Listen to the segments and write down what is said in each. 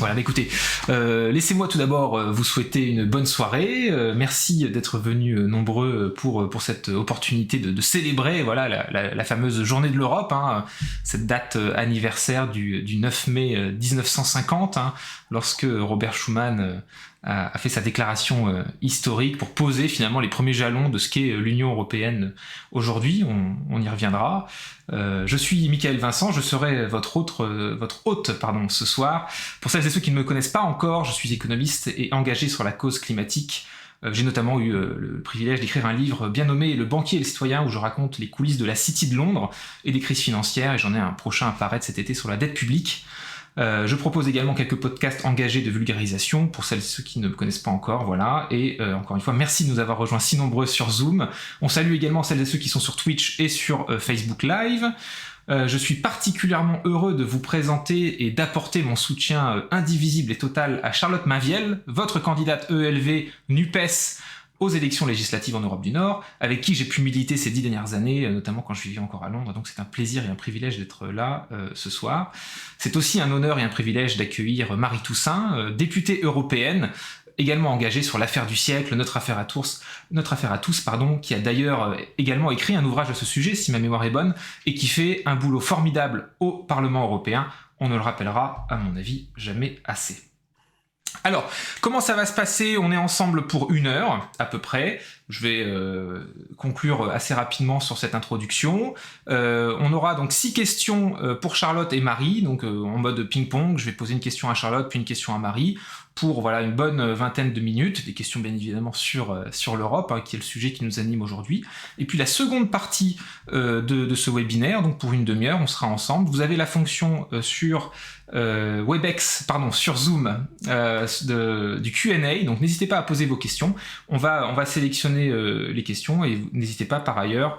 Voilà, écoutez, laissez-moi tout d'abord vous souhaiter une bonne soirée. Merci d'être venus nombreux pour cette opportunité de célébrer voilà, la fameuse journée de l'Europe, hein, cette date anniversaire du 9 mai 1950, hein, lorsque Robert Schuman a fait sa déclaration historique pour poser finalement les premiers jalons de ce qu'est l'Union européenne aujourd'hui. On y reviendra. Je suis Michael Vincent, je serai votre hôte ce soir. Pour celles et ceux qui ne me connaissent pas encore, je suis économiste et engagé sur la cause climatique. J'ai notamment eu le privilège d'écrire un livre bien nommé Le banquier et le citoyen, où je raconte les coulisses de la City de Londres et des crises financières, et j'en ai un prochain à paraître cet été sur la dette publique. Je propose également quelques podcasts engagés de vulgarisation pour celles et ceux qui ne me connaissent pas encore, voilà. Et encore une fois, merci de nous avoir rejoints si nombreux sur Zoom. On salue également celles et ceux qui sont sur Twitch et sur Facebook Live. Je suis particulièrement heureux de vous présenter et d'apporter mon soutien indivisible et total à Charlotte Mainvielle, votre candidate ELV NUPES aux élections législatives en Europe du Nord, avec qui j'ai pu militer ces 10 dernières années, notamment quand je vivais encore à Londres, donc c'est un plaisir et un privilège d'être là ce soir. C'est aussi un honneur et un privilège d'accueillir Marie Toussaint, députée européenne, également engagée sur l'affaire du siècle, notre affaire à tous, qui a d'ailleurs également écrit un ouvrage à ce sujet, si ma mémoire est bonne, et qui fait un boulot formidable au Parlement européen. On ne le rappellera, à mon avis, jamais assez. Alors, comment ça va se passer ? On est ensemble pour 1 heure, à peu près. Je vais conclure assez rapidement sur cette introduction. On aura donc 6 questions pour Charlotte et Marie, donc en mode ping-pong. Je vais poser une question à Charlotte, puis une question à Marie, pour voilà, une bonne vingtaine de minutes. Des questions bien évidemment sur l'Europe, hein, qui est le sujet qui nous anime aujourd'hui. Et puis la seconde partie de ce webinaire, donc pour une demi-heure, on sera ensemble. Vous avez la fonction sur sur Zoom du Q&A, donc n'hésitez pas à poser vos questions. On va sélectionner les questions et n'hésitez pas par ailleurs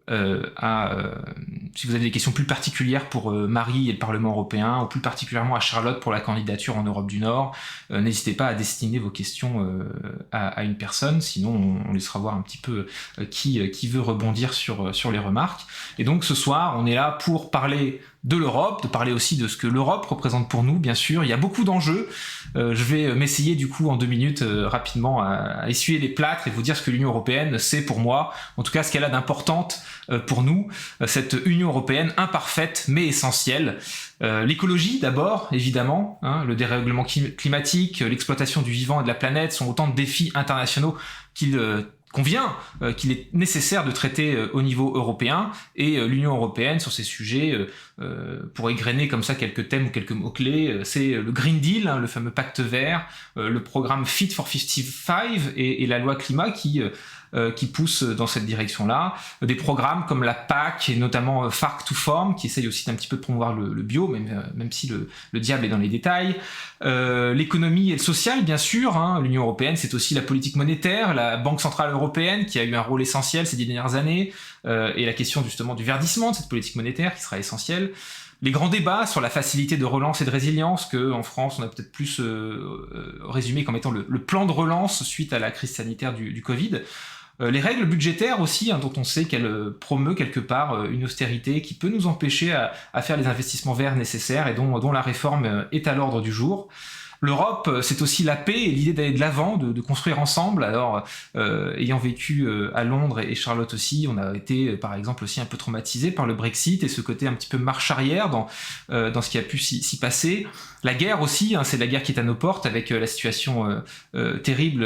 si vous avez des questions plus particulières pour Marie et le Parlement européen, ou plus particulièrement à Charlotte pour la candidature en Europe du Nord, n'hésitez pas à destiner vos questions à une personne, sinon on laissera voir un petit peu qui veut rebondir sur les remarques. Et donc ce soir, on est là pour parler de l'Europe, de parler aussi de ce que l'Europe représente pour nous, bien sûr. Il y a beaucoup d'enjeux. Je vais m'essayer du coup en 2 minutes rapidement à essuyer les plâtres et vous dire ce que l'Union européenne c'est pour moi, en tout cas ce qu'elle a d'importante pour nous, cette Union européenne imparfaite mais essentielle. L'écologie d'abord, évidemment, hein, le dérèglement climatique, l'exploitation du vivant et de la planète sont autant de défis internationaux qu'il est nécessaire de traiter au niveau européen, et l'Union européenne sur ces sujets, pour égrener comme ça quelques thèmes ou quelques mots-clés, c'est le Green Deal, hein, le fameux pacte vert, le programme Fit for 55 et la loi climat qui poussent dans cette direction-là. Des programmes comme la PAC et notamment Farm to Fork, qui essayent aussi d'un petit peu de promouvoir le bio, même si le diable est dans les détails. L'économie et le social, bien sûr, hein. L'Union européenne, c'est aussi la politique monétaire, la Banque centrale européenne, qui a eu un rôle essentiel ces 10 dernières années, et la question justement du verdissement de cette politique monétaire, qui sera essentielle. Les grands débats sur la facilité de relance et de résilience, qu'en France, on a peut-être plus résumé comme étant le plan de relance suite à la crise sanitaire du Covid. Les règles budgétaires aussi, hein, dont on sait qu'elle promeut quelque part une austérité qui peut nous empêcher à faire les investissements verts nécessaires et dont la réforme est à l'ordre du jour. L'Europe, c'est aussi la paix et l'idée d'aller de l'avant, de construire ensemble. Alors, ayant vécu à Londres et Charlotte aussi, on a été par exemple aussi un peu traumatisé par le Brexit et ce côté un petit peu marche arrière dans ce qui a pu s'y passer. La guerre aussi, hein, c'est la guerre qui est à nos portes avec la situation terrible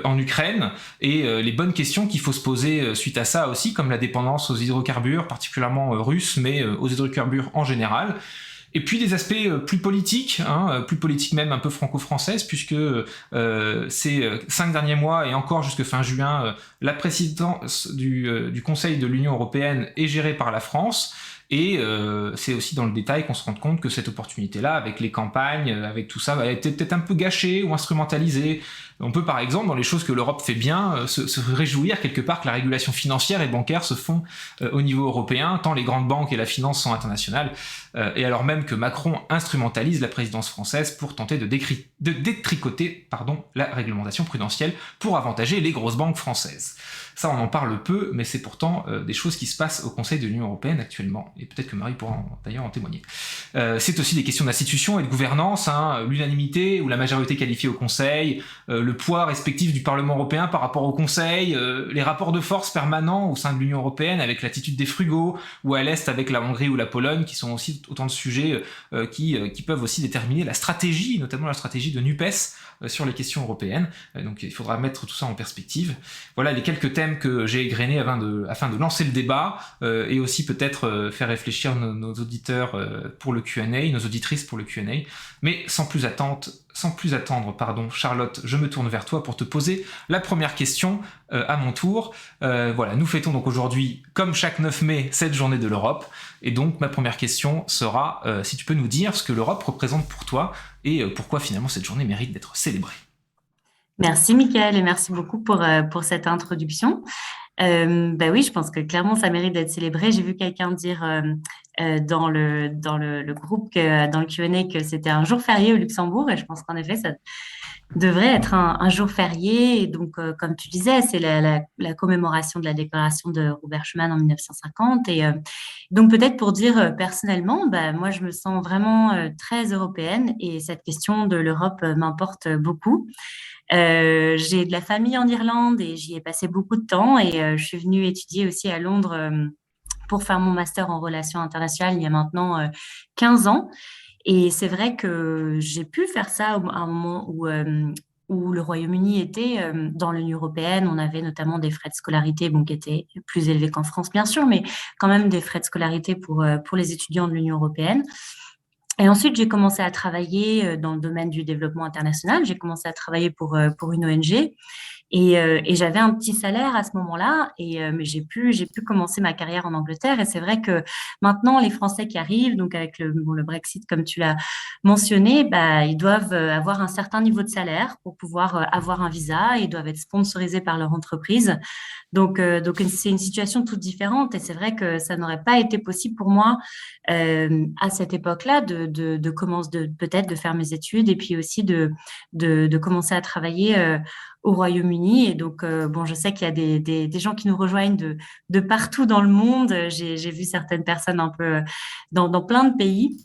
en Ukraine et les bonnes questions qu'il faut se poser suite à ça aussi, comme la dépendance aux hydrocarbures, particulièrement russes, mais aux hydrocarbures en général. Et puis des aspects plus politiques même un peu franco-françaises, puisque ces 5 derniers mois et encore jusque fin juin, la présidence du Conseil de l'Union européenne est gérée par la France. Et c'est aussi dans le détail qu'on se rend compte que cette opportunité-là, avec les campagnes, avec tout ça, elle a été peut-être un peu gâchée ou instrumentalisée. On peut par exemple, dans les choses que l'Europe fait bien, se réjouir quelque part que la régulation financière et bancaire se font au niveau européen, tant les grandes banques et la finance sont internationales, et alors même que Macron instrumentalise la présidence française pour tenter de détricoter la réglementation prudentielle pour avantager les grosses banques françaises. Ça, on en parle peu, mais c'est pourtant des choses qui se passent au Conseil de l'Union européenne actuellement, et peut-être que Marie pourra d'ailleurs en témoigner. C'est aussi des questions d'institution et de gouvernance, l'unanimité ou la majorité qualifiée au Conseil, le poids respectif du Parlement européen par rapport au Conseil, les rapports de force permanents au sein de l'Union européenne avec l'attitude des frugaux, ou à l'Est avec la Hongrie ou la Pologne, qui sont aussi autant de sujets qui peuvent aussi déterminer la stratégie, notamment la stratégie de NUPES sur les questions européennes. Donc il faudra mettre tout ça en perspective. Voilà les quelques thèmes que j'ai égrenés afin de lancer le débat et aussi peut-être faire réfléchir nos auditeurs pour le Q&A, nos auditrices pour le Q&A. Mais sans plus attendre, Charlotte, je me tourne vers toi pour te poser la première question à mon tour. Voilà, nous fêtons donc aujourd'hui, comme chaque 9 mai, cette journée de l'Europe. Et donc ma première question sera si tu peux nous dire ce que l'Europe représente pour toi et pourquoi finalement cette journée mérite d'être célébrée. Merci Mickaël et merci beaucoup pour cette introduction. Oui, je pense que clairement ça mérite d'être célébré. J'ai vu quelqu'un dire dans le groupe, dans le Q&A, que c'était un jour férié au Luxembourg, et je pense qu'en effet ça devrait être un jour férié. Et donc, comme tu disais, c'est la commémoration de la déclaration de Robert Schuman en 1950. Et donc, peut-être pour dire personnellement, moi, je me sens vraiment très européenne, et cette question de l'Europe m'importe beaucoup. J'ai de la famille en Irlande et j'y ai passé beaucoup de temps, et je suis venue étudier aussi à Londres pour faire mon master en relations internationales il y a maintenant 15 ans. Et c'est vrai que j'ai pu faire ça à un moment où le Royaume-Uni était dans l'Union européenne. On avait notamment des frais de scolarité, qui étaient plus élevés qu'en France, bien sûr, mais quand même des frais de scolarité pour les étudiants de l'Union européenne. Et ensuite, j'ai commencé à travailler dans le domaine du développement international. J'ai commencé à travailler pour une ONG. Et j'avais un petit salaire à ce moment-là, mais j'ai pu commencer ma carrière en Angleterre. Et c'est vrai que maintenant, les Français qui arrivent, donc avec le Brexit, comme tu l'as mentionné, ils doivent avoir un certain niveau de salaire pour pouvoir avoir un visa, et ils doivent être sponsorisés par leur entreprise. Donc c'est une situation toute différente, et c'est vrai que ça n'aurait pas été possible pour moi à cette époque-là de commencer peut-être de faire mes études, et puis aussi de commencer à travailler au Royaume-Uni. Et donc, je sais qu'il y a des gens qui nous rejoignent de partout dans le monde. J'ai vu certaines personnes un peu dans plein de pays.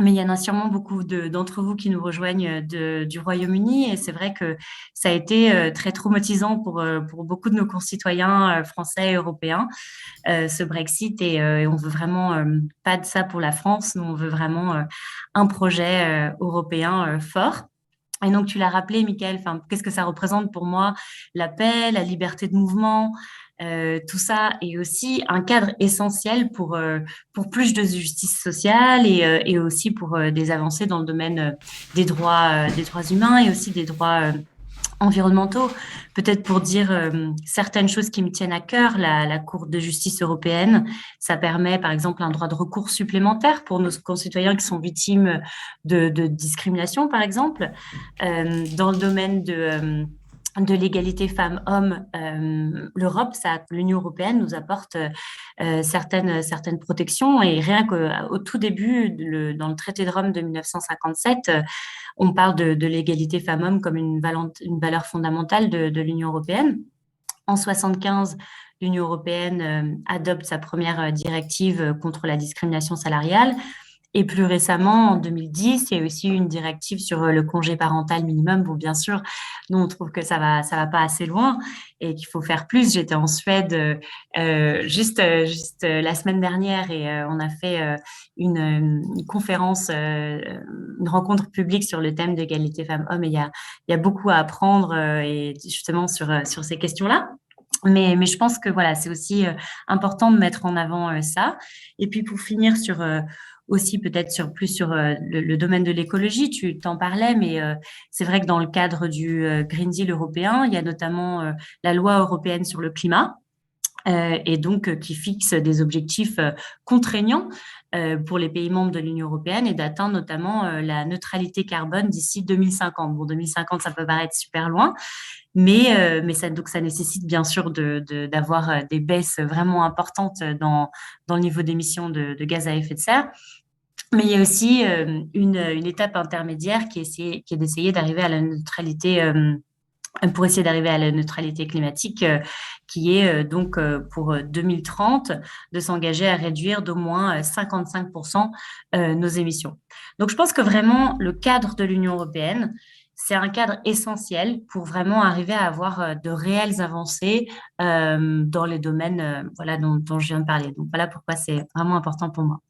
Mais il y en a sûrement beaucoup d'entre vous qui nous rejoignent du Royaume-Uni. Et c'est vrai que ça a été très traumatisant pour beaucoup de nos concitoyens français et européens, ce Brexit. Et on veut vraiment pas de ça pour la France. Nous, on veut vraiment un projet européen fort. Et donc, tu l'as rappelé, Mickaël, qu'est-ce que ça représente pour moi? La paix, la liberté de mouvement, tout ça, et aussi un cadre essentiel pour plus de justice sociale, et aussi pour des avancées dans le domaine des droits humains, et aussi des droits environnementaux. Peut-être pour dire certaines choses qui me tiennent à cœur, la Cour de justice européenne, ça permet par exemple un droit de recours supplémentaire pour nos concitoyens qui sont victimes de discrimination, par exemple. Dans le domaine de l'égalité femmes-hommes, l'Union européenne nous apporte certaines protections. Et rien qu'au tout début, dans le traité de Rome de 1957, on parle de l'égalité femmes-hommes comme une valeur fondamentale de l'Union européenne. En 1975, l'Union européenne adopte sa première directive contre la discrimination salariale. Et plus récemment, en 2010, il y a aussi une directive sur le congé parental minimum. Bon, bien sûr, nous, on trouve que ça va pas assez loin et qu'il faut faire plus. J'étais en Suède juste la semaine dernière, et on a fait une conférence, une rencontre publique sur le thème d'égalité femmes-hommes. Et il y a beaucoup à apprendre et justement sur ces questions-là. Mais je pense que voilà, c'est aussi important de mettre en avant ça. Et puis pour finir aussi peut-être sur le domaine de l'écologie, tu t'en parlais, mais c'est vrai que dans le cadre du Green Deal européen, il y a notamment la loi européenne sur le climat. et donc qui fixe des objectifs contraignants pour les pays membres de l'Union européenne et d'atteindre notamment la neutralité carbone d'ici 2050. Bon, 2050, ça peut paraître super loin, mais ça nécessite bien sûr d'avoir des baisses vraiment importantes dans le niveau d'émissions de gaz à effet de serre. Mais il y a aussi une étape intermédiaire qui est d'essayer d'arriver à la neutralité pour essayer d'arriver à la neutralité climatique, qui est donc pour 2030 de s'engager à réduire d'au moins 55% nos émissions. Donc je pense que vraiment le cadre de l'Union européenne, c'est un cadre essentiel pour vraiment arriver à avoir de réelles avancées dans les domaines voilà, dont je viens de parler. Donc voilà pourquoi c'est vraiment important pour moi.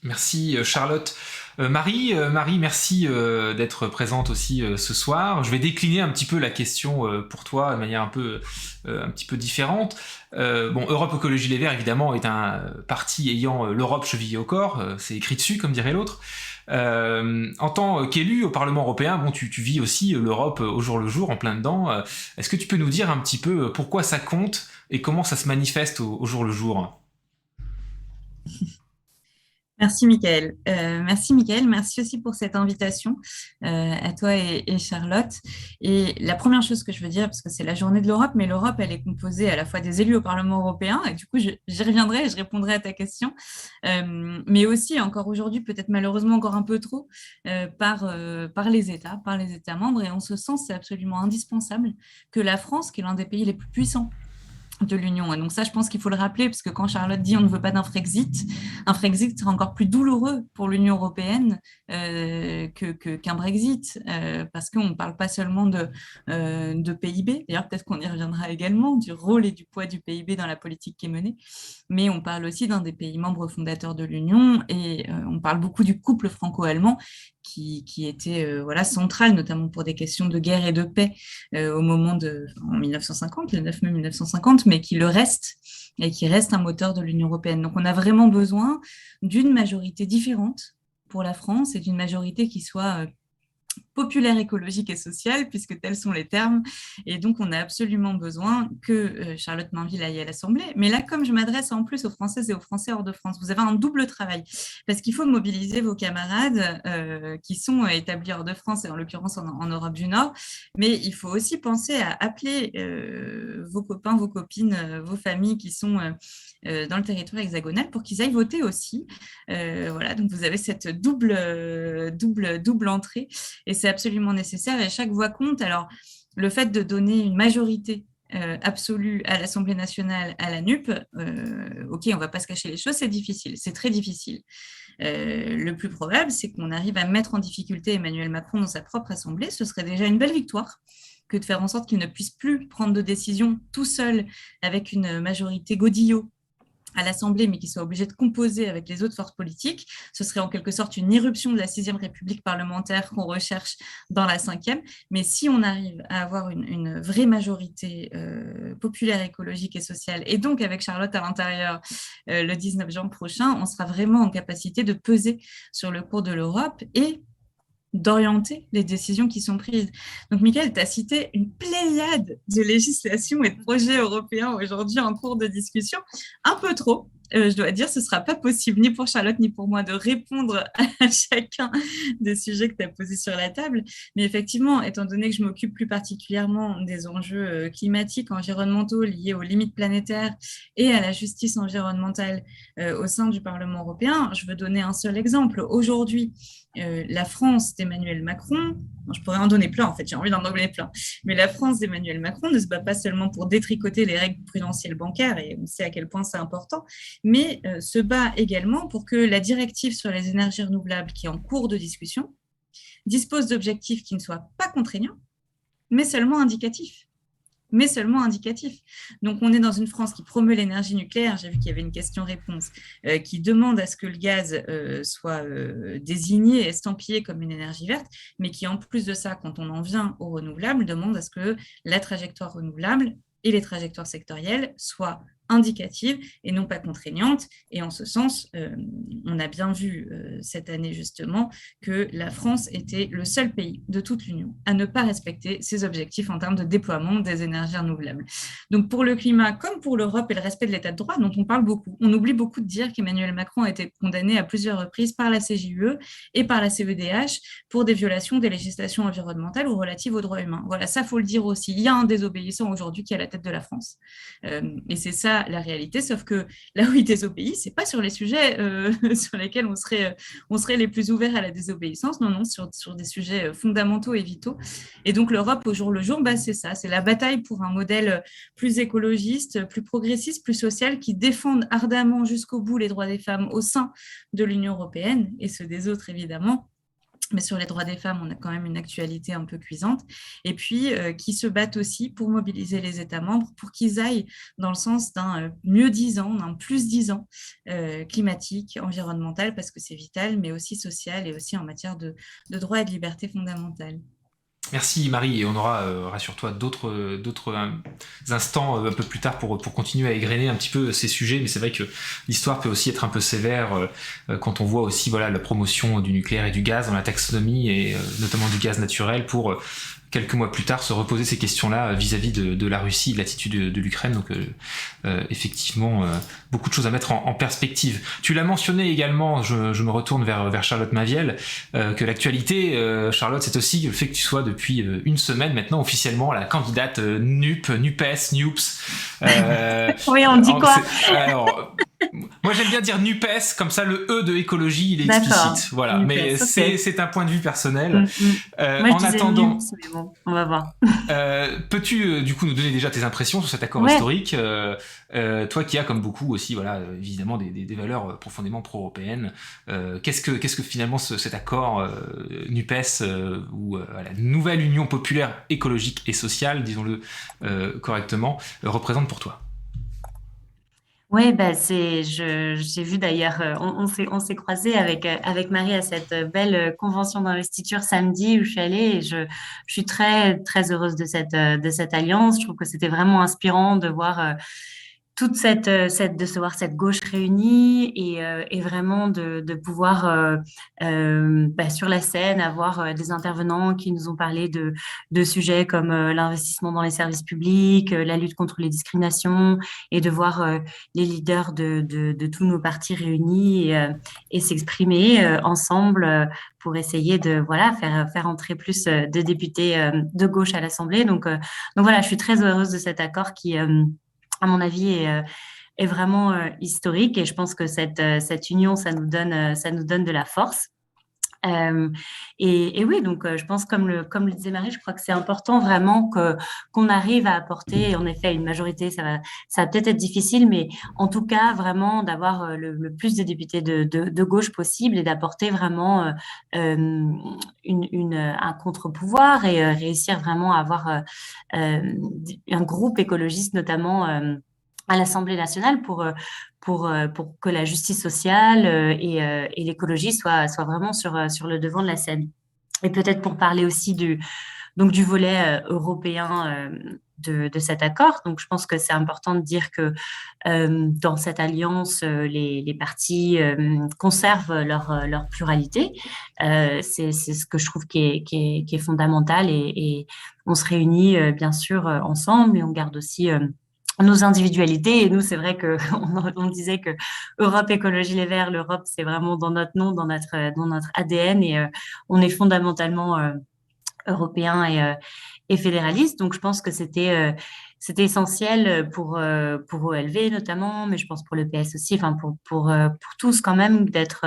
Merci Charlotte. Marie, merci d'être présente aussi ce soir. Je vais décliner un petit peu la question pour toi de manière un petit peu différente. Europe Écologie Les Verts, évidemment, est un parti ayant l'Europe chevillée au corps. C'est écrit dessus, comme dirait l'autre. En tant qu'élu au Parlement européen, tu vis aussi l'Europe au jour le jour, en plein dedans. Est-ce que tu peux nous dire un petit peu pourquoi ça compte et comment ça se manifeste au jour le jour ? Merci Mickaël. Merci aussi pour cette invitation à toi et Charlotte. Et la première chose que je veux dire, parce que c'est la journée de l'Europe, mais l'Europe, elle est composée à la fois des élus au Parlement européen, et du coup, j'y reviendrai et je répondrai à ta question, mais aussi, encore aujourd'hui, peut-être malheureusement encore un peu trop, par les États membres. Et en ce sens, c'est absolument indispensable que la France, qui est l'un des pays les plus puissants de l'Union. Et donc ça, je pense qu'il faut le rappeler, parce que quand Charlotte dit on ne veut pas d'un Frexit, un Frexit sera encore plus douloureux pour l'Union européenne qu'un Brexit, parce qu'on ne parle pas seulement de PIB, d'ailleurs peut-être qu'on y reviendra également, du rôle et du poids du PIB dans la politique qui est menée, mais on parle aussi d'un des pays membres fondateurs de l'Union, et on parle beaucoup du couple franco-allemand qui était central, notamment pour des questions de guerre et de paix au moment en 1950, le 9 mai 1950, mais qui le reste et qui reste un moteur de l'Union européenne. Donc on a vraiment besoin d'une majorité différente pour la France et d'une majorité qui soit populaire, écologique et sociale, puisque tels sont les termes. Et donc, on a absolument besoin que Charlotte Mainville aille à l'Assemblée. Mais là, comme je m'adresse en plus aux Françaises et aux Français hors de France, vous avez un double travail, parce qu'il faut mobiliser vos camarades qui sont établis hors de France, et en l'occurrence en Europe du Nord, mais il faut aussi penser à appeler vos copains, vos copines, vos familles qui sont dans le territoire hexagonal pour qu'ils aillent voter aussi. Donc vous avez cette double entrée, et c'est absolument nécessaire, et chaque voix compte. Alors, le fait de donner une majorité absolue à l'Assemblée nationale, à la NUP, ok, on ne va pas se cacher les choses, c'est difficile, c'est très difficile. Le plus probable, c'est qu'on arrive à mettre en difficulté Emmanuel Macron dans sa propre Assemblée. Ce serait déjà une belle victoire que de faire en sorte qu'il ne puisse plus prendre de décision tout seul avec une majorité godillot à l'Assemblée, mais qui soit obligé de composer avec les autres forces politiques. Ce serait en quelque sorte une irruption de la 6e République parlementaire qu'on recherche dans la 5e. Mais si on arrive à avoir une vraie majorité populaire, écologique et sociale, et donc avec Charlotte à l'intérieur le 19 juin prochain, on sera vraiment en capacité de peser sur le cours de l'Europe et d'orienter les décisions qui sont prises. Donc, Mickaël, tu as cité une pléiade de législations et de projets européens aujourd'hui en cours de discussion, un peu trop. Je dois dire, ce ne sera pas possible ni pour Charlotte ni pour moi de répondre à chacun des sujets que tu as posés sur la table. Mais effectivement, étant donné que je m'occupe plus particulièrement des enjeux climatiques, environnementaux liés aux limites planétaires et à la justice environnementale au sein du Parlement européen, je veux donner un seul exemple. Aujourd'hui, la France d'Emmanuel Macron, je pourrais en donner plein en fait, j'ai envie d'en donner plein, mais la France d'Emmanuel Macron ne se bat pas seulement pour détricoter les règles prudentielles bancaires, et on sait à quel point c'est important, mais se bat également pour que la directive sur les énergies renouvelables, qui est en cours de discussion, dispose d'objectifs qui ne soient pas contraignants, mais seulement indicatifs. Donc, on est dans une France qui promeut l'énergie nucléaire. J'ai vu qu'il y avait une question-réponse qui demande à ce que le gaz soit désigné, estampillé comme une énergie verte, mais qui, en plus de ça, quand on en vient aux renouvelables, demande à ce que la trajectoire renouvelable et les trajectoires sectorielles soient indicative et non pas contraignante. Et en ce sens, on a bien vu cette année justement que la France était le seul pays de toute l'Union à ne pas respecter ses objectifs en termes de déploiement des énergies renouvelables. Donc pour le climat, comme pour l'Europe et le respect de l'état de droit dont on parle beaucoup, on oublie beaucoup de dire qu'Emmanuel Macron a été condamné à plusieurs reprises par la CJUE et par la CEDH pour des violations des législations environnementales ou relatives aux droits humains. Voilà, ça faut le dire aussi. Il y a un désobéissant aujourd'hui qui est à la tête de la France. Et c'est ça la réalité, sauf que là où il désobéit, c'est pas sur les sujets sur lesquels on serait les plus ouverts à la désobéissance, non, sur des sujets fondamentaux et vitaux. Et donc l'Europe au jour le jour, c'est ça, c'est la bataille pour un modèle plus écologiste, plus progressiste, plus social, qui défende ardemment jusqu'au bout les droits des femmes au sein de l'Union européenne et ceux des autres évidemment. Mais sur les droits des femmes, on a quand même une actualité un peu cuisante, et puis qui se battent aussi pour mobiliser les États membres pour qu'ils aillent dans le sens d'un mieux-disant, d'un plus-disant climatique, environnemental, parce que c'est vital, mais aussi social et aussi en matière de droits et de libertés fondamentales. Merci Marie, et on aura, rassure-toi, d'autres instants un peu plus tard pour continuer à égrener un petit peu ces sujets, mais c'est vrai que l'histoire peut aussi être un peu sévère quand on voit aussi la promotion du nucléaire et du gaz dans la taxonomie, et notamment du gaz naturel, pour quelques mois plus tard se reposer ces questions-là vis-à-vis de la Russie, de l'attitude de l'Ukraine. Donc effectivement, beaucoup de choses à mettre en perspective. Tu l'as mentionné également, je me retourne vers Charlotte Maviel, que l'actualité, Charlotte, c'est aussi le fait que tu sois depuis une semaine maintenant officiellement la candidate NUPES. Oui, on dit quoi? Alors, moi j'aime bien dire NUPES, comme ça le E de écologie il est explicite. Voilà, NUPES, mais okay. C'est un point de vue personnel. Moi, en attendant, mais bon, on va voir. Peux-tu du coup nous donner déjà tes impressions sur cet accord historique, toi qui as comme beaucoup aussi évidemment des valeurs profondément pro-européennes, qu'est-ce que finalement cet accord NUPES ou la nouvelle Union populaire écologique et sociale, disons-le correctement, représente pour toi? Oui, j'ai vu d'ailleurs, on s'est croisés avec Marie à cette belle convention d'investiture samedi où je suis allée, et je suis très, très heureuse de cette alliance. Je trouve que c'était vraiment inspirant de voir toute de se voir cette gauche réunie, et vraiment de pouvoir sur la scène avoir des intervenants qui nous ont parlé de sujets comme l'investissement dans les services publics, la lutte contre les discriminations, et de voir les leaders de tous nos partis réunis et s'exprimer ensemble pour essayer de faire entrer plus de députés de gauche à l'Assemblée. Donc voilà, je suis très heureuse de cet accord qui à mon avis, est vraiment historique, et je pense que cette union, ça nous donne de la force. Et oui, donc je pense, comme le disait Marie, je crois que c'est important vraiment qu'on arrive à apporter, en effet, une majorité. Ça va peut-être être difficile, mais en tout cas, vraiment d'avoir le plus de députés de gauche possible, et d'apporter vraiment un contre-pouvoir, et réussir vraiment à avoir un groupe écologiste, notamment à l'Assemblée nationale, pour que la justice sociale et l'écologie soient vraiment sur le devant de la scène. Et peut-être pour parler aussi du volet européen de cet accord. Donc, je pense que c'est important de dire que dans cette alliance, les partis conservent leur pluralité. C'est ce que je trouve qui est fondamental, et on se réunit bien sûr ensemble, mais on garde aussi nos individualités. Et nous, c'est vrai que on disait que Europe Écologie Les Verts, l'Europe, c'est vraiment dans notre nom, dans notre ADN, et on est fondamentalement européen et fédéraliste. Donc, je pense que c'était essentiel pour OLV notamment, mais je pense pour le PS aussi, enfin pour tous quand même, d'être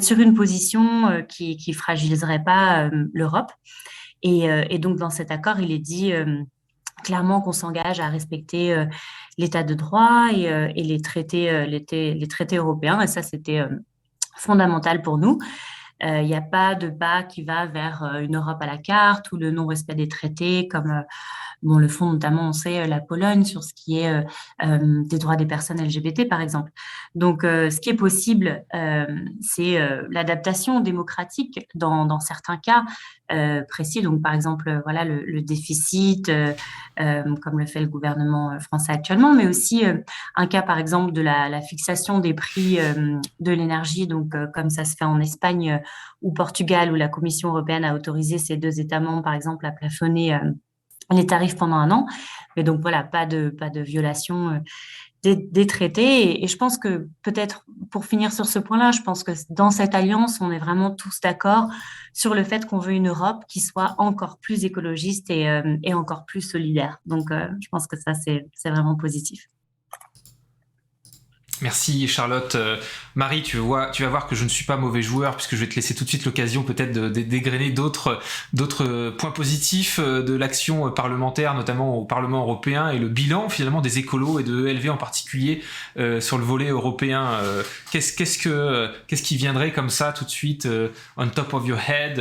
sur une position qui fragiliserait pas l'Europe. Et donc, dans cet accord, il est dit clairement qu'on s'engage à respecter l'état de droit et les traités européens. Et ça, c'était fondamental pour nous. Il n'y a pas de pas qui va vers une Europe à la carte ou le non-respect des traités, comme bon, le font notamment, on sait, la Pologne sur ce qui est des droits des personnes LGBT, par exemple. Donc, ce qui est possible, c'est l'adaptation démocratique dans certains cas précis. Donc, par exemple, voilà, le déficit, comme le fait le gouvernement français actuellement, mais aussi un cas, par exemple, de la fixation des prix de l'énergie, donc comme ça se fait en Espagne ou Portugal, où la Commission européenne a autorisé ces deux États membres, par exemple, à plafonner les tarifs pendant un an. Mais donc, voilà, pas de violation des traités. Et je pense que peut-être, pour finir sur ce point-là, je pense que dans cette alliance, on est vraiment tous d'accord sur le fait qu'on veut une Europe qui soit encore plus écologiste et encore plus solidaire. Donc, je pense que ça, c'est vraiment positif. Merci Charlotte. Marie, tu vas voir que je ne suis pas mauvais joueur, puisque je vais te laisser tout de suite l'occasion peut-être dégrainer d'autres points positifs de l'action parlementaire, notamment au Parlement européen, et le bilan finalement des écolos et de ELV en particulier sur le volet européen. Qu'est-ce qui viendrait comme ça tout de suite on top of your head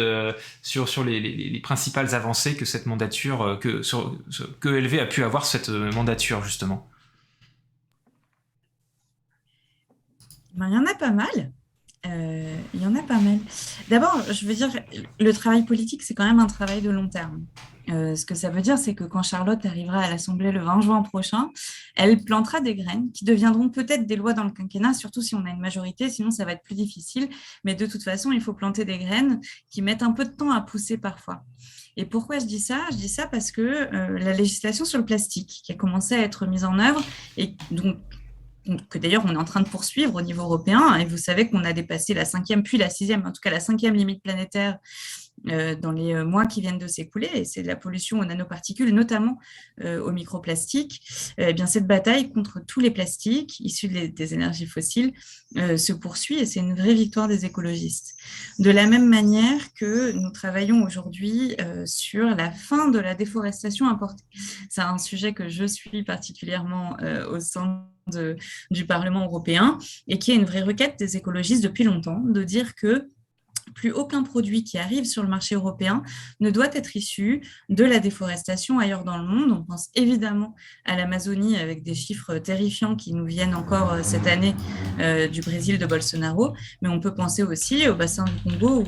sur les principales avancées que cette mandature, que ELV a pu avoir cette mandature justement? Ben, il y en a pas mal. Il y en a pas mal. D'abord, je veux dire, le travail politique, c'est quand même un travail de long terme. Ce que ça veut dire, c'est que quand Charlotte arrivera à l'Assemblée le 20 juin prochain, elle plantera des graines qui deviendront peut-être des lois dans le quinquennat, surtout si on a une majorité, sinon ça va être plus difficile. Mais de toute façon, il faut planter des graines qui mettent un peu de temps à pousser parfois. Et pourquoi je dis ça? Je dis ça parce que la législation sur le plastique, qui a commencé à être mise en œuvre, et donc que d'ailleurs on est en train de poursuivre au niveau européen, et vous savez qu'on a dépassé la 5e, puis la 6e, en tout cas la 5e limite planétaire dans les mois qui viennent de s'écouler, et c'est de la pollution aux nanoparticules, notamment aux microplastiques. Eh bien, cette bataille contre tous les plastiques issus des énergies fossiles se poursuit, et c'est une vraie victoire des écologistes. De la même manière que nous travaillons aujourd'hui sur la fin de la déforestation importée. C'est un sujet que je suis particulièrement au sein du Parlement européen, et qui est une vraie requête des écologistes depuis longtemps, de dire que plus aucun produit qui arrive sur le marché européen ne doit être issu de la déforestation ailleurs dans le monde. On pense évidemment à l'Amazonie, avec des chiffres terrifiants qui nous viennent encore cette année du Brésil de Bolsonaro, mais on peut penser aussi au bassin du Congo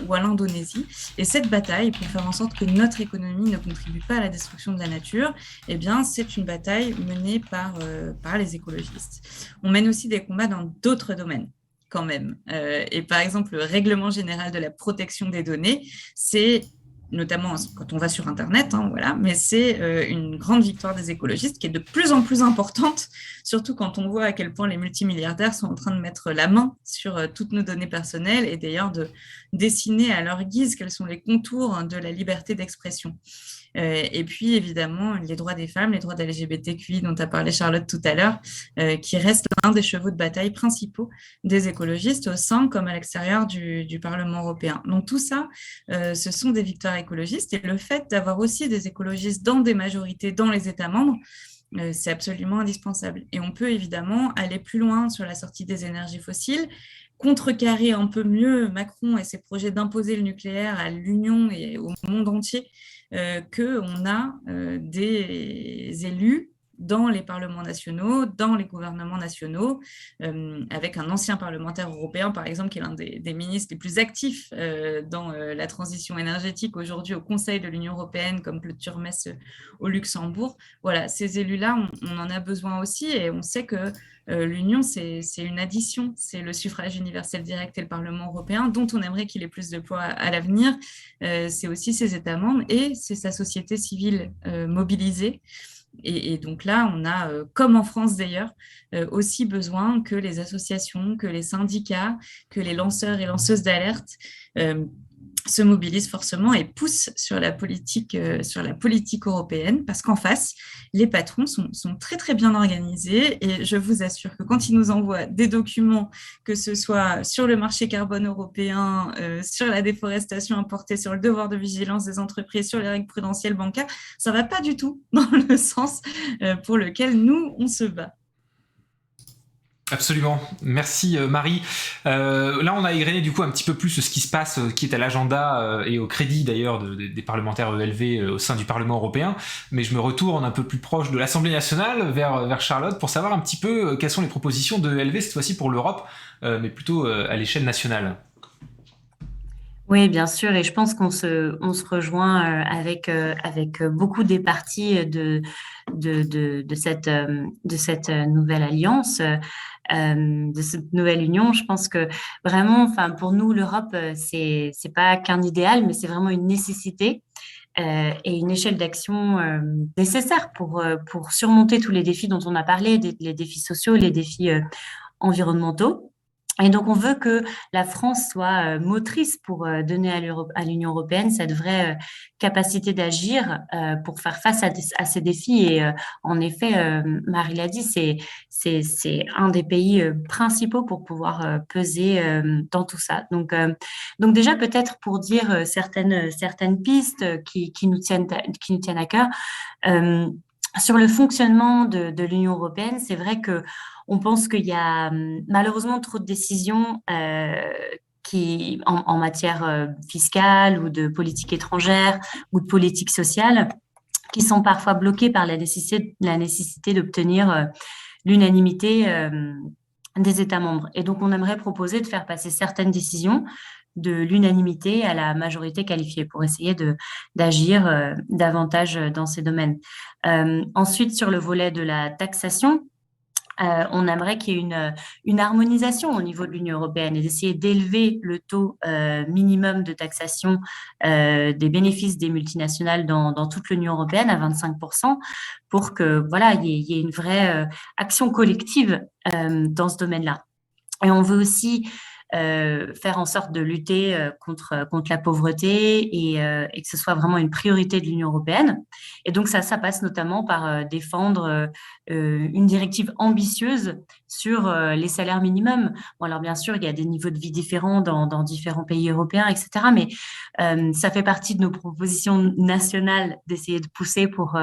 ou à l'Indonésie. Et cette bataille pour faire en sorte que notre économie ne contribue pas à la destruction de la nature, eh bien, c'est une bataille menée par les écologistes. On mène aussi des combats dans d'autres domaines, quand même. Et par exemple, le règlement général de la protection des données, c'est notamment quand on va sur Internet, voilà, mais c'est une grande victoire des écologistes qui est de plus en plus importante, surtout quand on voit à quel point les multimilliardaires sont en train de mettre la main sur toutes nos données personnelles, et d'ailleurs de dessiner à leur guise quels sont les contours de la liberté d'expression. Et puis, évidemment, les droits des femmes, les droits des LGBTQI dont a parlé Charlotte tout à l'heure, qui restent l'un des chevaux de bataille principaux des écologistes au sein comme à l'extérieur du Parlement européen. Donc, tout ça, ce sont des victoires écologistes. Et le fait d'avoir aussi des écologistes dans des majorités dans les États membres, c'est absolument indispensable. Et on peut évidemment aller plus loin sur la sortie des énergies fossiles, contrecarrer un peu mieux Macron et ses projets d'imposer le nucléaire à l'Union et au monde entier, qu'on a des élus dans les parlements nationaux, dans les gouvernements nationaux, avec un ancien parlementaire européen, par exemple, qui est l'un des ministres les plus actifs dans la transition énergétique aujourd'hui au Conseil de l'Union européenne, comme Claude Turmes au Luxembourg. Voilà, ces élus-là, on en a besoin aussi, et on sait que l'Union, c'est une addition, c'est le suffrage universel direct et le Parlement européen, dont on aimerait qu'il ait plus de poids à l'avenir. C'est aussi ses États membres et c'est sa société civile mobilisée. Et donc là, on a, comme en France d'ailleurs, aussi besoin que les associations, que les syndicats, que les lanceurs et lanceuses d'alerte se mobilisent forcément et poussent sur la politique européenne, parce qu'en face, les patrons sont très très bien organisés, et je vous assure que quand ils nous envoient des documents, que ce soit sur le marché carbone européen, sur la déforestation importée, sur le devoir de vigilance des entreprises, sur les règles prudentielles bancaires, ça ne va pas du tout dans le sens pour lequel nous, on se bat. Absolument. Merci Marie. Là, on a égrené du coup un petit peu plus ce qui se passe, qui est à l'agenda et au crédit d'ailleurs des parlementaires ELV au sein du Parlement européen. Mais je me retourne un peu plus proche de l'Assemblée nationale vers Charlotte pour savoir un petit peu quelles sont les propositions de ELV cette fois-ci pour l'Europe, mais plutôt à l'échelle nationale. Oui, bien sûr, et je pense on se rejoint avec beaucoup des partis de cette nouvelle alliance, de cette nouvelle union. Je pense que vraiment, enfin, pour nous, l'Europe, c'est pas qu'un idéal, mais c'est vraiment une nécessité. Et une échelle d'action nécessaire pour surmonter tous les défis dont on a parlé, les défis sociaux, les défis environnementaux. Et donc, on veut que la France soit motrice pour donner à l'Union européenne cette vraie capacité d'agir pour faire face à ces défis. Et en effet, Marie l'a dit, c'est un des pays principaux pour pouvoir peser dans tout ça. Donc déjà, peut-être pour dire certaines pistes qui nous tiennent à cœur. Sur le fonctionnement de l'Union européenne, c'est vrai que on pense qu'il y a malheureusement trop de décisions qui, en matière fiscale ou de politique étrangère ou de politique sociale qui sont parfois bloquées par la nécessité d'obtenir l'unanimité des États membres. Et donc, on aimerait proposer de faire passer certaines décisions de l'unanimité à la majorité qualifiée pour essayer d'agir davantage dans ces domaines. Ensuite, sur le volet de la taxation, on aimerait qu'il y ait une harmonisation au niveau de l'Union européenne et d'essayer d'élever le taux minimum de taxation des bénéfices des multinationales dans toute l'Union européenne à 25% pour que voilà, il y ait une vraie action collective dans ce domaine-là. Et on veut aussi faire en sorte de lutter contre la pauvreté et que ce soit vraiment une priorité de l'Union européenne. Et donc ça passe notamment par défendre une directive ambitieuse sur les salaires minimums. Bon, alors bien sûr, il y a des niveaux de vie différents dans différents pays européens, etc. Mais ça fait partie de nos propositions nationales d'essayer de pousser pour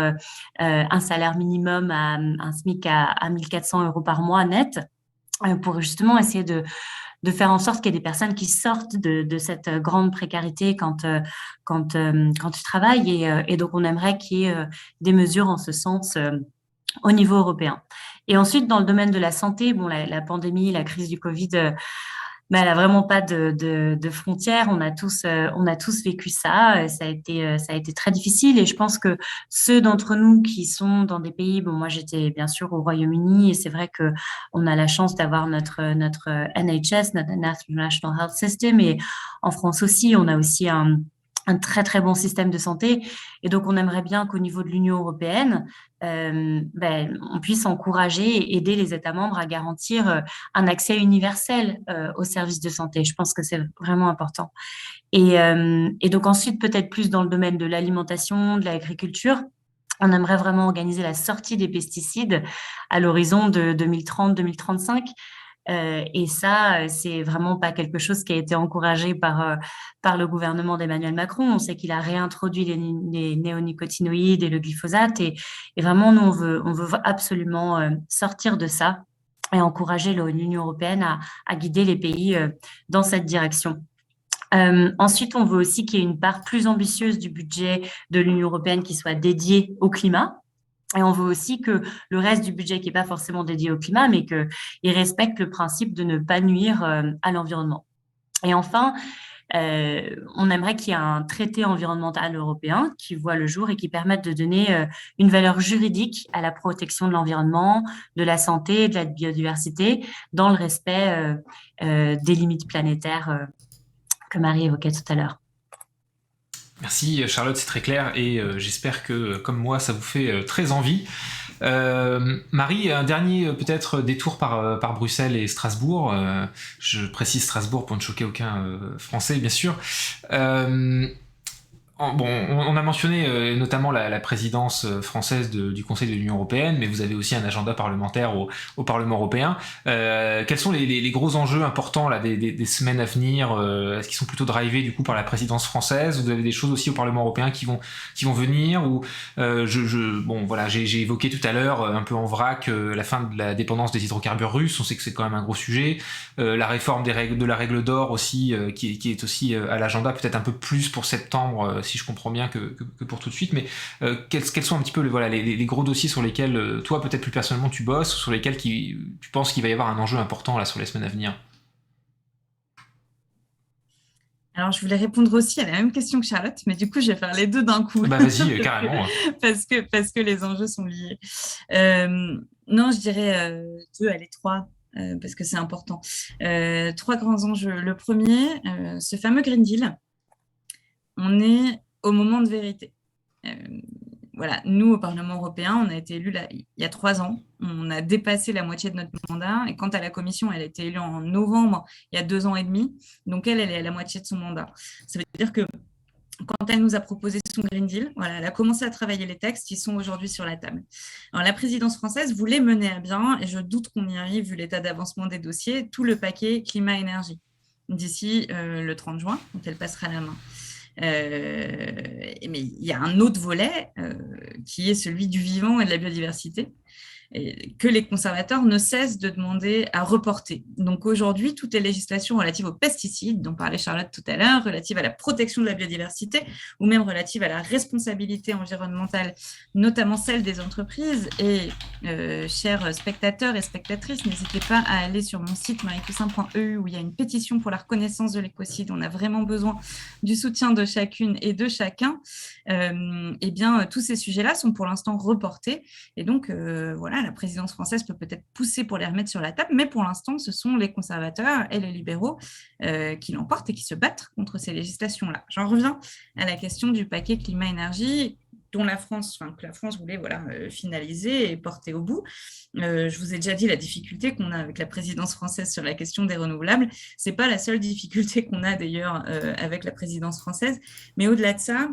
un salaire minimum un SMIC à 1 400 € par mois net, pour justement essayer de faire en sorte qu'il y ait des personnes qui sortent de cette grande précarité quand tu travailles. Et donc, on aimerait qu'il y ait des mesures en ce sens au niveau européen. Et ensuite, dans le domaine de la santé, bon, la pandémie, la crise du Covid, mais elle a vraiment pas de frontières. On a tous vécu ça. Ça a été très difficile. Et je pense que ceux d'entre nous qui sont dans des pays, bon, moi j'étais bien sûr au Royaume-Uni et c'est vrai que on a la chance d'avoir notre NHS, notre National Health System, et en France aussi, on a aussi un très très bon système de santé. Et donc on aimerait bien qu'au niveau de l'Union européenne, on puisse encourager et aider les États membres à garantir un accès universel aux services de santé. Je pense que c'est vraiment important. Et donc ensuite, peut-être plus dans le domaine de l'alimentation, de l'agriculture, on aimerait vraiment organiser la sortie des pesticides à l'horizon de 2030-2035. Et ça, c'est vraiment pas quelque chose qui a été encouragé par le gouvernement d'Emmanuel Macron. On sait qu'il a réintroduit les néonicotinoïdes et le glyphosate. Et vraiment, nous, on veut absolument sortir de ça et encourager l'Union européenne à guider les pays dans cette direction. Ensuite, on veut aussi qu'il y ait une part plus ambitieuse du budget de l'Union européenne qui soit dédiée au climat. Et on veut aussi que le reste du budget qui n'est pas forcément dédié au climat, mais qu'il respecte le principe de ne pas nuire à l'environnement. Et enfin, on aimerait qu'il y ait un traité environnemental européen qui voit le jour et qui permette de donner une valeur juridique à la protection de l'environnement, de la santé et de la biodiversité, dans le respect des limites planétaires que Marie évoquait tout à l'heure. Merci Charlotte, c'est très clair et j'espère que comme moi ça vous fait très envie. Marie, un dernier peut-être détour par Bruxelles et Strasbourg. Je précise Strasbourg pour ne choquer aucun Français bien sûr. On a mentionné notamment la présidence française du Conseil de l'Union européenne, mais vous avez aussi un agenda parlementaire au Parlement européen. Quels sont les gros enjeux importants là, des semaines à venir? Est-ce qu'ils sont plutôt drivés du coup par la présidence française? Vous avez des choses aussi au Parlement européen qui vont venir? Ou j'ai évoqué tout à l'heure un peu en vrac la fin de la dépendance des hydrocarbures russes. On sait que c'est quand même un gros sujet. La réforme de la règle d'or aussi, qui est aussi à l'agenda, peut-être un peu plus pour septembre, si je comprends bien, que pour tout de suite. Mais quels sont un petit peu les gros dossiers sur lesquels toi, peut-être plus personnellement, tu bosses, ou sur lesquels tu penses qu'il va y avoir un enjeu important là sur les semaines à venir? Alors, je voulais répondre aussi à la même question que Charlotte, mais du coup, je vais faire les deux d'un coup. Bah vas-y, carrément. parce que les enjeux sont liés. Non, je dirais deux, allez, trois, parce que c'est important. Trois grands enjeux. Le premier, ce fameux Green Deal. On est au moment de vérité. Voilà, nous, au Parlement européen, on a été élus il y a 3 ans. On a dépassé la moitié de notre mandat. Et quant à la Commission, elle a été élue en novembre, il y a 2 ans et demi. Donc, elle est à la moitié de son mandat. Ça veut dire que quand elle nous a proposé son Green Deal, voilà, elle a commencé à travailler les textes qui sont aujourd'hui sur la table. Alors, la présidence française voulait mener à bien, et je doute qu'on y arrive vu l'état d'avancement des dossiers, tout le paquet climat-énergie d'ici le 30 juin, quand elle passera la main. Mais il y a un autre volet qui est celui du vivant et de la biodiversité, et que les conservateurs ne cessent de demander à reporter. Donc aujourd'hui, toutes les législations relatives aux pesticides, dont parlait Charlotte tout à l'heure, relatives à la protection de la biodiversité, ou même relatives à la responsabilité environnementale, notamment celle des entreprises. Et chers spectateurs et spectatrices, n'hésitez pas à aller sur mon site mariepoussin.eu où il y a une pétition pour la reconnaissance de l'écocide. On a vraiment besoin du soutien de chacune et de chacun. Eh bien, tous ces sujets-là sont pour l'instant reportés. Et donc, voilà, la présidence française peut peut-être pousser pour les remettre sur la table, mais pour l'instant, ce sont les conservateurs et les libéraux qui l'emportent et qui se battent contre ces législations-là. J'en reviens à la question du paquet climat-énergie que la France voulait finaliser et porter au bout. Je vous ai déjà dit la difficulté qu'on a avec la présidence française sur la question des renouvelables. Ce n'est pas la seule difficulté qu'on a d'ailleurs avec la présidence française, mais au-delà de ça,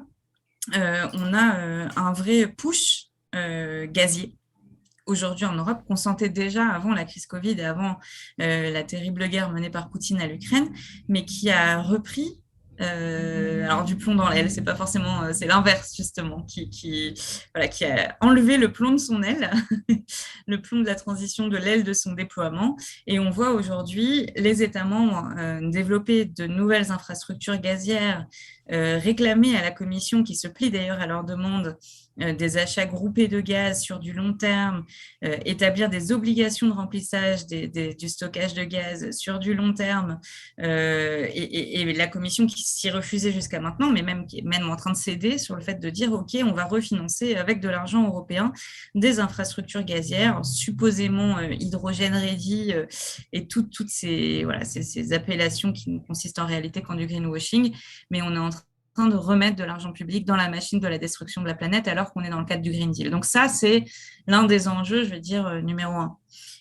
on a un vrai push gazier aujourd'hui en Europe, qu'on sentait déjà avant la crise Covid et avant la terrible guerre menée par Poutine à l'Ukraine, mais qui a repris alors du plomb dans l'aile, c'est pas forcément, c'est l'inverse justement, qui a enlevé le plomb de son aile, le plomb de la transition de l'aile de son déploiement. Et on voit aujourd'hui les États membres développer de nouvelles infrastructures gazières, réclamer à la Commission, qui se plie d'ailleurs à leur demande, des achats groupés de gaz sur du long terme, établir des obligations de remplissage du stockage de gaz sur du long terme, et la Commission qui s'y refusait jusqu'à maintenant, mais qui est même en train de céder sur le fait de dire ok, on va refinancer avec de l'argent européen des infrastructures gazières, supposément hydrogène ready, et toutes ces appellations qui ne consistent en réalité qu'en du greenwashing, mais on est en train de remettre de l'argent public dans la machine de la destruction de la planète alors qu'on est dans le cadre du Green Deal. Donc ça, c'est l'un des enjeux, je vais dire, numéro 1.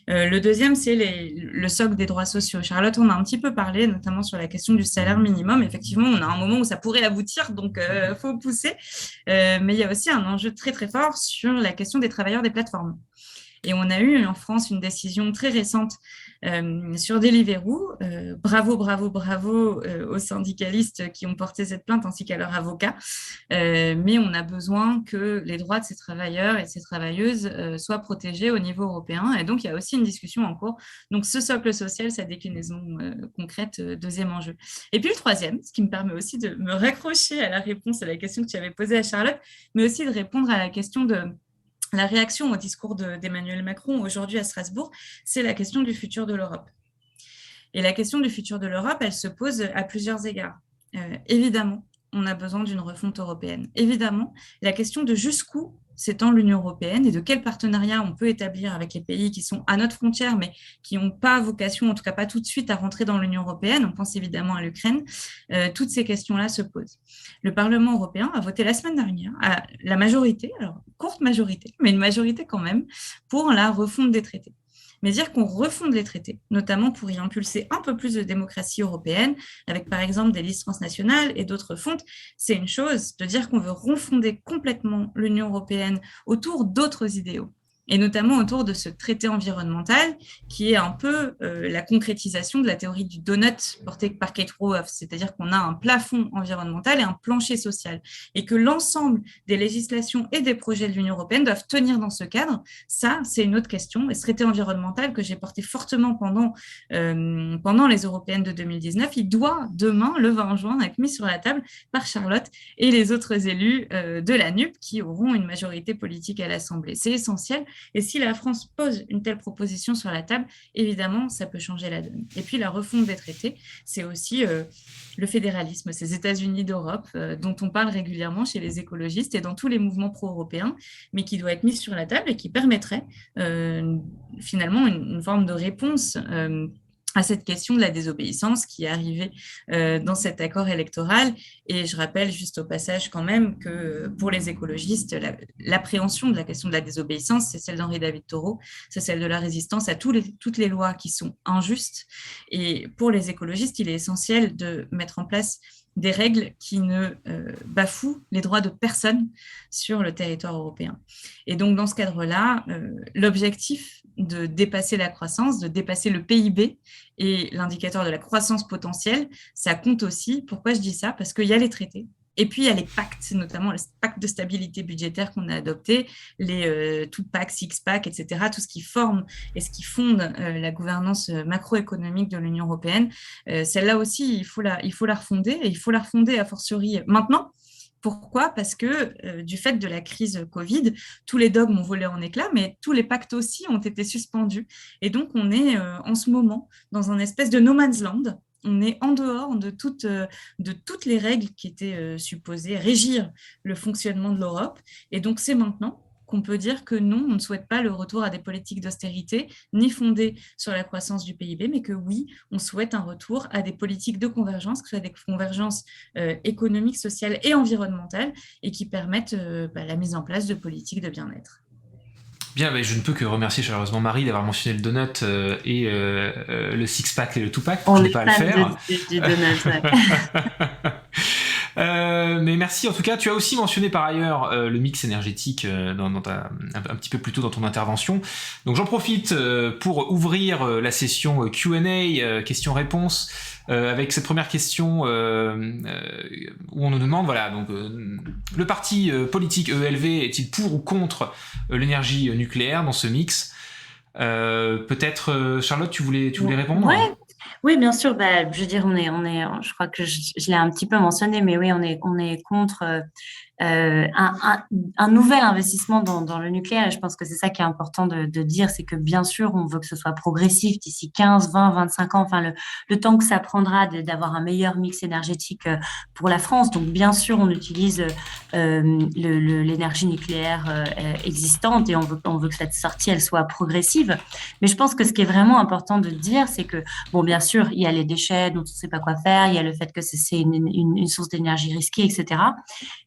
Le deuxième, c'est le socle des droits sociaux. Charlotte, on a un petit peu parlé, notamment sur la question du salaire minimum. Effectivement, on a un moment où ça pourrait aboutir, donc faut pousser. Mais il y a aussi un enjeu très, très fort sur la question des travailleurs des plateformes. Et on a eu en France une décision très récente sur Deliveroo. Bravo aux syndicalistes qui ont porté cette plainte ainsi qu'à leurs avocats. Mais on a besoin que les droits de ces travailleurs et de ces travailleuses soient protégés au niveau européen. Et donc, il y a aussi une discussion en cours. Donc, ce socle social, sa déclinaison concrète, deuxième enjeu. Et puis, le troisième, ce qui me permet aussi de me raccrocher à la réponse à la question que tu avais posée à Charlotte, mais aussi de répondre à la question de la réaction au discours d'Emmanuel Macron aujourd'hui à Strasbourg, c'est la question du futur de l'Europe. Et la question du futur de l'Europe, elle se pose à plusieurs égards. Évidemment, on a besoin d'une refonte européenne. Évidemment, la question de jusqu'où s'étend l'Union européenne et de quel partenariat on peut établir avec les pays qui sont à notre frontière, mais qui n'ont pas vocation, en tout cas pas tout de suite, à rentrer dans l'Union européenne. On pense évidemment à l'Ukraine. Toutes ces questions-là se posent. Le Parlement européen a voté la semaine dernière, à la majorité, alors courte majorité, mais une majorité quand même, pour la refonte des traités. mais dire qu'on refonde les traités, notamment pour y impulser un peu plus de démocratie européenne, avec par exemple des listes transnationales et d'autres fontes, c'est une chose. De dire qu'on veut refonder complètement l'Union européenne autour d'autres idéaux, et notamment autour de ce traité environnemental qui est un peu la concrétisation de la théorie du donut portée par Kate Raworth, c'est-à-dire qu'on a un plafond environnemental et un plancher social, et que l'ensemble des législations et des projets de l'Union européenne doivent tenir dans ce cadre. Ça, c'est une autre question. Et ce traité environnemental que j'ai porté fortement pendant les européennes de 2019, il doit demain, le 20 juin, être mis sur la table par Charlotte et les autres élus de la NUP qui auront une majorité politique à l'Assemblée. C'est essentiel. Et si la France pose une telle proposition sur la table, évidemment, ça peut changer la donne. Et puis, la refonte des traités, c'est aussi le fédéralisme, ces États-Unis d'Europe dont on parle régulièrement chez les écologistes et dans tous les mouvements pro-européens, mais qui doit être mis sur la table et qui permettrait finalement une forme de réponse à cette question de la désobéissance qui est arrivée dans cet accord électoral. Et je rappelle juste au passage quand même que pour les écologistes, l'appréhension de la question de la désobéissance, c'est celle d'Henri David Thoreau, c'est celle de la résistance à toutes les lois qui sont injustes. Et pour les écologistes, il est essentiel de mettre en place des règles qui ne bafouent les droits de personne sur le territoire européen. Et donc, dans ce cadre-là, l'objectif de dépasser la croissance, de dépasser le PIB et l'indicateur de la croissance potentielle, ça compte aussi. Pourquoi je dis ça? Parce qu'il y a les traités. Et puis, il y a les pactes, notamment le pacte de stabilité budgétaire qu'on a adopté, les two-pack, six-pack, etc., tout ce qui forme et ce qui fonde la gouvernance macroéconomique de l'Union européenne. Celle-là aussi, il faut la refonder, et il faut la refonder a fortiori maintenant. Pourquoi? Parce que du fait de la crise Covid, tous les dogmes ont volé en éclats, mais tous les pactes aussi ont été suspendus. Et donc, on est en ce moment dans un espèce de no man's land. On est en dehors de toutes les règles qui étaient supposées régir le fonctionnement de l'Europe. Et donc, c'est maintenant qu'on peut dire que non, on ne souhaite pas le retour à des politiques d'austérité, ni fondées sur la croissance du PIB, mais que oui, on souhaite un retour à des politiques de convergence, que ce soit des convergences économiques, sociales et environnementales, et qui permettent la mise en place de politiques de bien-être. Bien, je ne peux que remercier chaleureusement Marie d'avoir mentionné le donut et le six-pack et le two-pack. On n'est pas à le faire. Du donut, ouais. Mais merci en tout cas. Tu as aussi mentionné par ailleurs le mix énergétique un petit peu plus tôt dans ton intervention. Donc j'en profite pour ouvrir la session Q&A, questions-réponses, avec cette première question où on nous demande, voilà, donc le parti politique ELV est-il pour ou contre l'énergie nucléaire dans ce mix? Peut-être Charlotte, tu voulais répondre? Ouais. Oui, bien sûr. Je veux dire, je crois que je l'ai un petit peu mentionné, mais oui, on est contre un nouvel investissement dans le nucléaire. Et je pense que c'est ça qui est important de dire, c'est que bien sûr, on veut que ce soit progressif d'ici 15, 20, 25 ans, enfin le temps que ça prendra d'avoir un meilleur mix énergétique pour la France. Donc, bien sûr, on utilise l'énergie nucléaire existante et on veut que cette sortie, elle soit progressive. Mais je pense que ce qui est vraiment important de dire, c'est que, bon, bien sûr, il y a les déchets dont on ne sait pas quoi faire, il y a le fait que c'est une source d'énergie risquée, etc.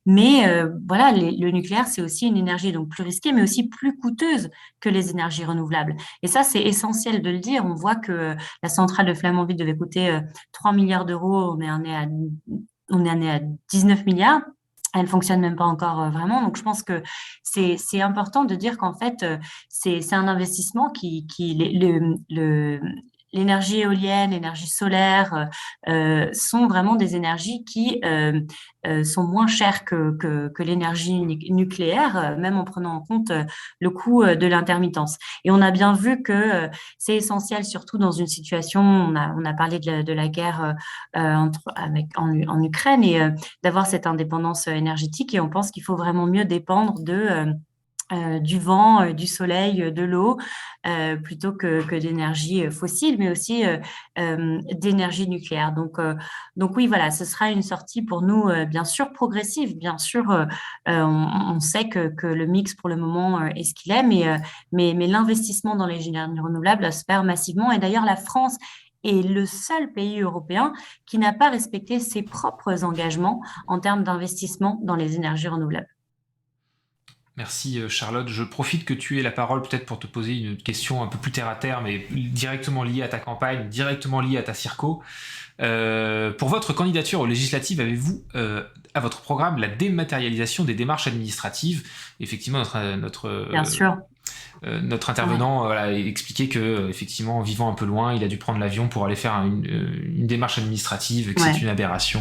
Mais voilà, le nucléaire, c'est aussi une énergie donc plus risquée, mais aussi plus coûteuse que les énergies renouvelables. Et ça, c'est essentiel de le dire. On voit que la centrale de Flamanville devait coûter 3 milliards d'euros. On est né à 19 milliards. Elle ne fonctionne même pas encore vraiment. Donc, je pense que c'est important de dire qu'en fait, c'est un investissement l'énergie éolienne, l'énergie solaire sont vraiment des énergies qui sont moins chères que l'énergie nucléaire, même en prenant en compte le coût de l'intermittence. Et on a bien vu que c'est essentiel, surtout dans une situation, on a parlé de la guerre en Ukraine et d'avoir cette indépendance énergétique. Et on pense qu'il faut vraiment mieux dépendre du vent, du soleil, de l'eau, plutôt que d'énergie fossile, mais aussi d'énergie nucléaire. Donc oui, voilà, ce sera une sortie pour nous, bien sûr, progressive. Bien sûr, on sait que le mix, pour le moment, est ce qu'il est, mais l'investissement dans les énergies renouvelables se perd massivement. Et d'ailleurs, la France est le seul pays européen qui n'a pas respecté ses propres engagements en termes d'investissement dans les énergies renouvelables. Merci Charlotte. Je profite que tu aies la parole peut-être pour te poser une question un peu plus terre à terre, mais directement liée à ta campagne, directement liée à ta circo. Pour votre candidature aux législatives, avez-vous à votre programme la dématérialisation des démarches administratives? Effectivement, Bien sûr. notre intervenant voilà, expliquait que effectivement, vivant un peu loin, il a dû prendre l'avion pour aller faire une démarche administrative, et que c'est une aberration.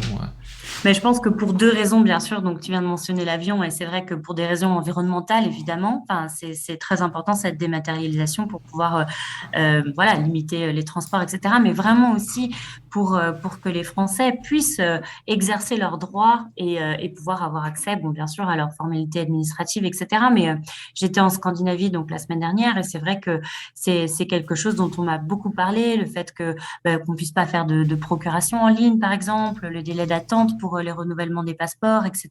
Mais je pense que pour deux raisons, bien sûr. Donc, tu viens de mentionner l'avion, et c'est vrai que pour des raisons environnementales, évidemment, enfin, c'est très important cette dématérialisation pour pouvoir voilà, limiter les transports, etc. Mais vraiment aussi pour que les Français puissent exercer leurs droits et pouvoir avoir accès, bon, bien sûr, à leurs formalités administratives, etc. Mais j'étais en Scandinavie donc la semaine dernière, et c'est vrai que c'est quelque chose dont on m'a beaucoup parlé, le fait que qu'on puisse pas faire de procuration en ligne, par exemple, le délai d'attente pour les renouvellements des passeports, etc.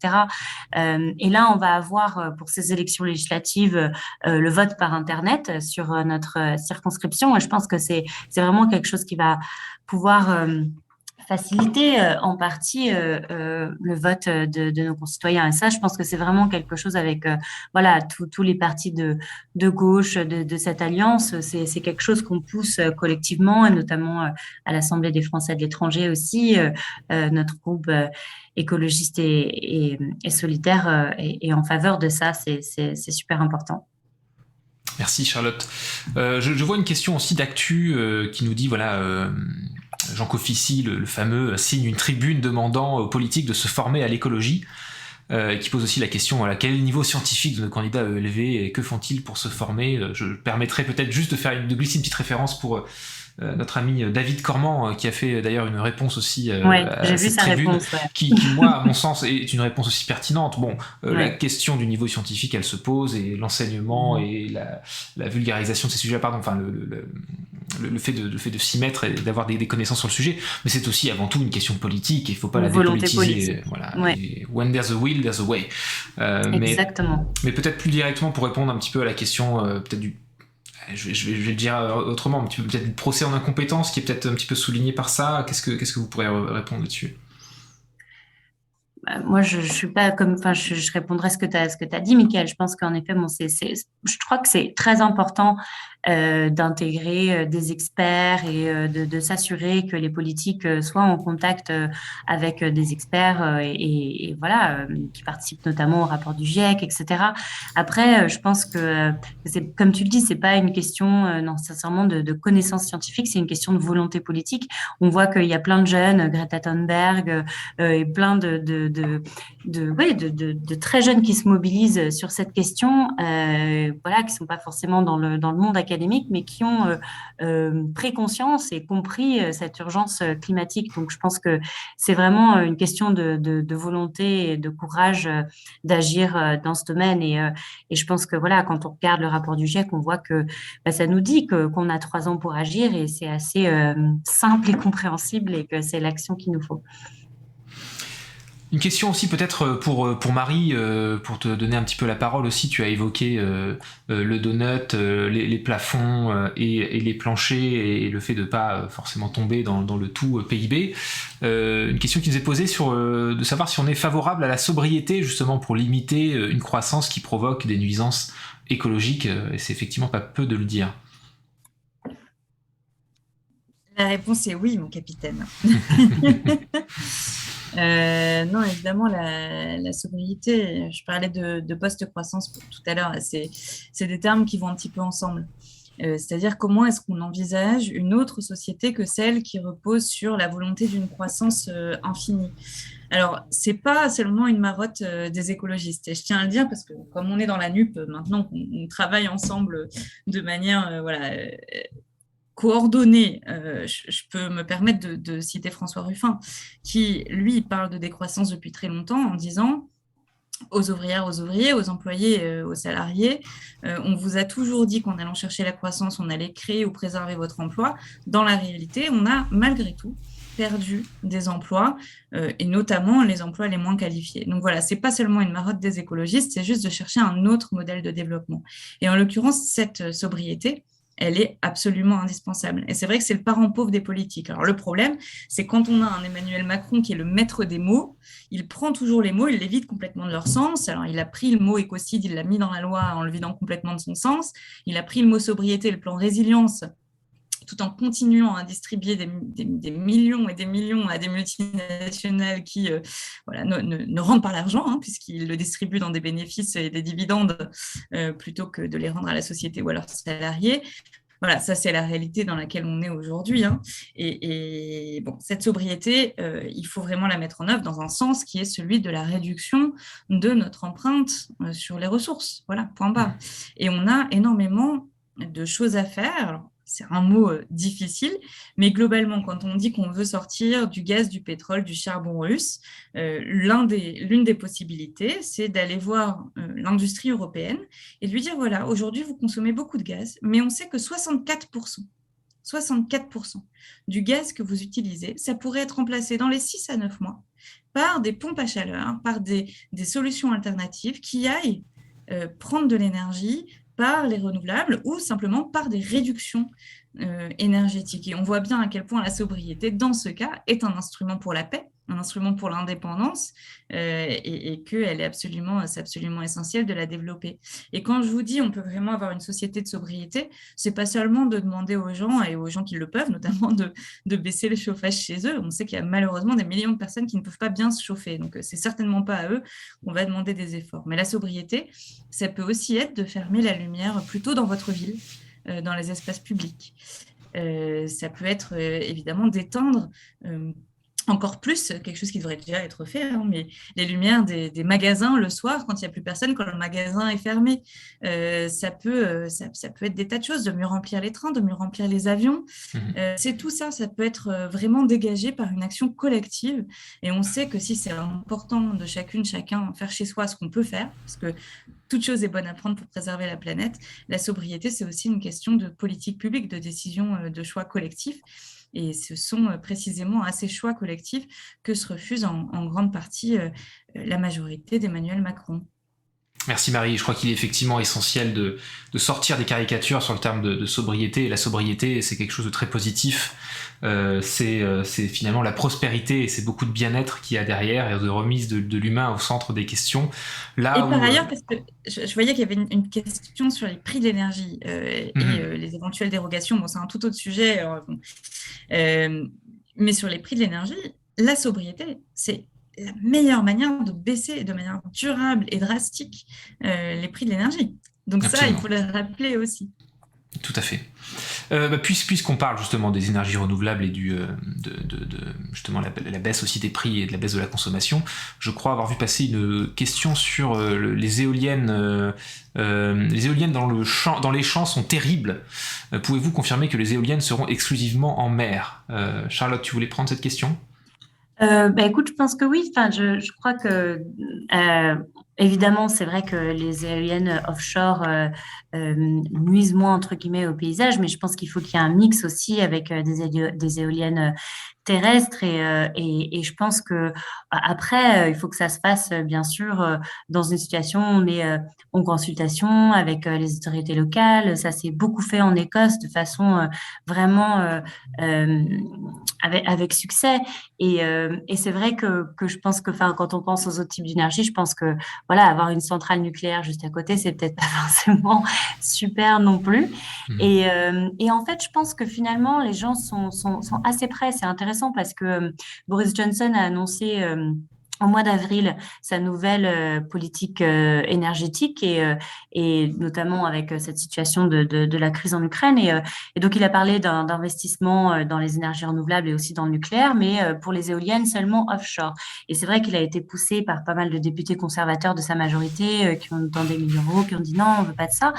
Et là, on va avoir pour ces élections législatives le vote par Internet sur notre circonscription. Et je pense que c'est vraiment quelque chose qui va pouvoir faciliter en partie le vote de nos concitoyens. Et ça, je pense que c'est vraiment quelque chose avec voilà tous les partis de gauche de cette alliance. C'est quelque chose qu'on pousse collectivement, et notamment à l'Assemblée des Français de l'étranger aussi. Notre groupe écologiste et solidaire est en faveur de ça. C'est super important. Merci Charlotte. Je vois une question aussi d'actu qui nous dit voilà Jean Covici, le fameux, signe une tribune demandant aux politiques de se former à l'écologie, qui pose aussi la question voilà, quel est le niveau scientifique de nos candidats ELV et que font-ils pour se former? Je permettrai peut-être juste de glisser une petite référence pour notre ami David Cormand, qui a fait d'ailleurs une réponse aussi à cette tribune, réponse, qui, moi, à mon sens, est une réponse aussi pertinente. Bon, la question du niveau scientifique, elle se pose, et l'enseignement et la vulgarisation de ces sujets, pardon, enfin, le fait de s'y mettre et d'avoir des connaissances sur le sujet, mais c'est aussi avant tout une question politique, et il ne faut pas la dépolitiser. Voilà. When there's a will, there's a way. Exactement. Mais peut-être plus directement pour répondre un petit peu à la question peut-être du... Je vais le dire autrement, mais peut-être le procès en incompétence qui est peut-être un petit peu souligné par ça. Qu'est-ce que vous pourrez répondre là-dessus? Moi, je suis pas comme, enfin, je répondrai à ce que tu as dit, Mickaël. Je pense qu'en effet, bon, je crois que c'est très important d'intégrer des experts et de s'assurer que les politiques soient en contact avec des experts et voilà, qui participent notamment au rapport du GIEC, etc. Après, je pense que c'est, comme tu le dis, c'est pas une question nécessairement de connaissances scientifiques, c'est une question de volonté politique. On voit qu'il y a plein de jeunes, Greta Thunberg et plein de très jeunes qui se mobilisent sur cette question, voilà, qui sont pas forcément dans le monde académique, mais qui ont pris conscience et compris cette urgence climatique. Donc, je pense que c'est vraiment une question de volonté et de courage d'agir dans ce domaine. Et je pense que voilà, quand on regarde le rapport du GIEC, on voit que ça nous dit qu'on a 3 ans pour agir, et c'est assez simple et compréhensible, et que c'est l'action qu'il nous faut. Une question aussi peut-être pour Marie, pour te donner un petit peu la parole aussi. Tu as évoqué le donut, les plafonds et les planchers, et le fait de ne pas forcément tomber dans le tout PIB. Une question qui nous est posée de savoir si on est favorable à la sobriété, justement pour limiter une croissance qui provoque des nuisances écologiques, et c'est effectivement pas peu de le dire. La réponse est oui, mon capitaine. Non, évidemment, la sobriété, je parlais de post-croissance tout à l'heure, c'est des termes qui vont un petit peu ensemble. C'est-à-dire comment est-ce qu'on envisage une autre société que celle qui repose sur la volonté d'une croissance infinie. Alors, c'est pas seulement une marotte des écologistes, et je tiens à le dire parce que comme on est dans la NUP, maintenant on travaille ensemble de manière coordonnée, je peux me permettre de citer François Ruffin, qui, lui, parle de décroissance depuis très longtemps en disant aux ouvrières, aux ouvriers, aux employés, aux salariés, on vous a toujours dit qu'en allant chercher la croissance, on allait créer ou préserver votre emploi. Dans la réalité, on a malgré tout perdu des emplois, et notamment les emplois les moins qualifiés. Donc voilà, c'est pas seulement une marotte des écologistes, c'est juste de chercher un autre modèle de développement. Et en l'occurrence, cette sobriété, elle est absolument indispensable. Et c'est vrai que c'est le parent pauvre des politiques. Alors le problème, c'est quand on a un Emmanuel Macron qui est le maître des mots, il prend toujours les mots, il les vide complètement de leur sens. Alors il a pris le mot écocide, il l'a mis dans la loi en le vidant complètement de son sens. Il a pris le mot sobriété, le plan résilience, tout en continuant à distribuer des millions et des millions à des multinationales qui ne rendent pas l'argent, puisqu'ils le distribuent dans des bénéfices et des dividendes plutôt que de les rendre à la société ou à leurs salariés. Voilà, ça c'est la réalité dans laquelle on est aujourd'hui. Et bon, cette sobriété, il faut vraiment la mettre en œuvre dans un sens qui est celui de la réduction de notre empreinte sur les ressources. Voilà, point barre. Et on a énormément de choses à faire. Alors, c'est un mot difficile, mais globalement, quand on dit qu'on veut sortir du gaz, du pétrole, du charbon russe, l'une des possibilités, c'est d'aller voir l'industrie européenne et de lui dire, voilà, aujourd'hui, vous consommez beaucoup de gaz, mais on sait que 64% du gaz que vous utilisez, ça pourrait être remplacé dans les 6 à 9 mois par des pompes à chaleur, par des solutions alternatives qui aillent prendre de l'énergie par les renouvelables ou simplement par des réductions énergétiques. Et on voit bien à quel point la sobriété, dans ce cas, est un instrument pour la paix, un instrument pour l'indépendance et qu'elle est absolument essentiel de la développer. Et quand je vous dis on peut vraiment avoir une société de sobriété, c'est pas seulement de demander aux gens et aux gens qui le peuvent, notamment de baisser le chauffage chez eux. On sait qu'il y a malheureusement des millions de personnes qui ne peuvent pas bien se chauffer. Donc, c'est certainement pas à eux qu'on va demander des efforts. Mais la sobriété, ça peut aussi être de fermer la lumière plutôt dans votre ville, dans les espaces publics. Ça peut être évidemment d'étendre encore plus, quelque chose qui devrait déjà être fait, mais les lumières des magasins le soir, quand il n'y a plus personne, quand le magasin est fermé, ça peut être des tas de choses, de mieux remplir les trains, de mieux remplir les avions. C'est tout ça, ça peut être vraiment dégagé par une action collective. Et on sait que si c'est important de chacun faire chez soi ce qu'on peut faire, parce que toute chose est bonne à prendre pour préserver la planète, la sobriété, c'est aussi une question de politique publique, de décision, de choix collectifs. Et ce sont précisément à ces choix collectifs que se refuse en grande partie la majorité d'Emmanuel Macron. Merci Marie, je crois qu'il est effectivement essentiel de sortir des caricatures sur le terme de sobriété. Et la sobriété, c'est quelque chose de très positif. C'est finalement la prospérité et c'est beaucoup de bien-être qu'il y a derrière et de remise de l'humain au centre des questions. Là et par ailleurs, parce que je voyais qu'il y avait une question sur les prix de l'énergie et les éventuelles dérogations. Bon, c'est un tout autre sujet. Mais sur les prix de l'énergie, la sobriété, c'est la meilleure manière de baisser de manière durable et drastique les prix de l'énergie. Donc absolument. Ça, il faut le rappeler aussi. Tout à fait. Puisqu'on parle justement des énergies renouvelables et justement la baisse aussi des prix et de la baisse de la consommation, je crois avoir vu passer une question sur les éoliennes. Les éoliennes dans les champs sont terribles. Pouvez-vous confirmer que les éoliennes seront exclusivement en mer ? Charlotte, tu voulais prendre cette question ? Écoute, je pense que oui. Enfin, je crois que évidemment, c'est vrai que les éoliennes offshore nuisent moins entre guillemets au paysage, mais je pense qu'il faut qu'il y ait un mix aussi avec des éoliennes terrestres et je pense que après il faut que ça se fasse bien sûr dans une situation où on est en consultation avec les autorités locales. Ça s'est beaucoup fait en Écosse de façon vraiment avec succès et c'est vrai que je pense que quand on pense aux autres types d'énergie, je pense que voilà, avoir une centrale nucléaire juste à côté, c'est peut-être pas forcément super non plus. Et en fait, je pense que finalement, les gens sont assez prêts. C'est intéressant parce que Boris Johnson a annoncé au mois d'avril sa nouvelle politique énergétique et notamment avec cette situation de la crise en Ukraine et donc il a parlé d'investissement dans les énergies renouvelables et aussi dans le nucléaire, mais pour les éoliennes seulement offshore. Et c'est vrai qu'il a été poussé par pas mal de députés conservateurs de sa majorité qui ont demandé des millions d'euros, qui ont dit non, on veut pas de ça.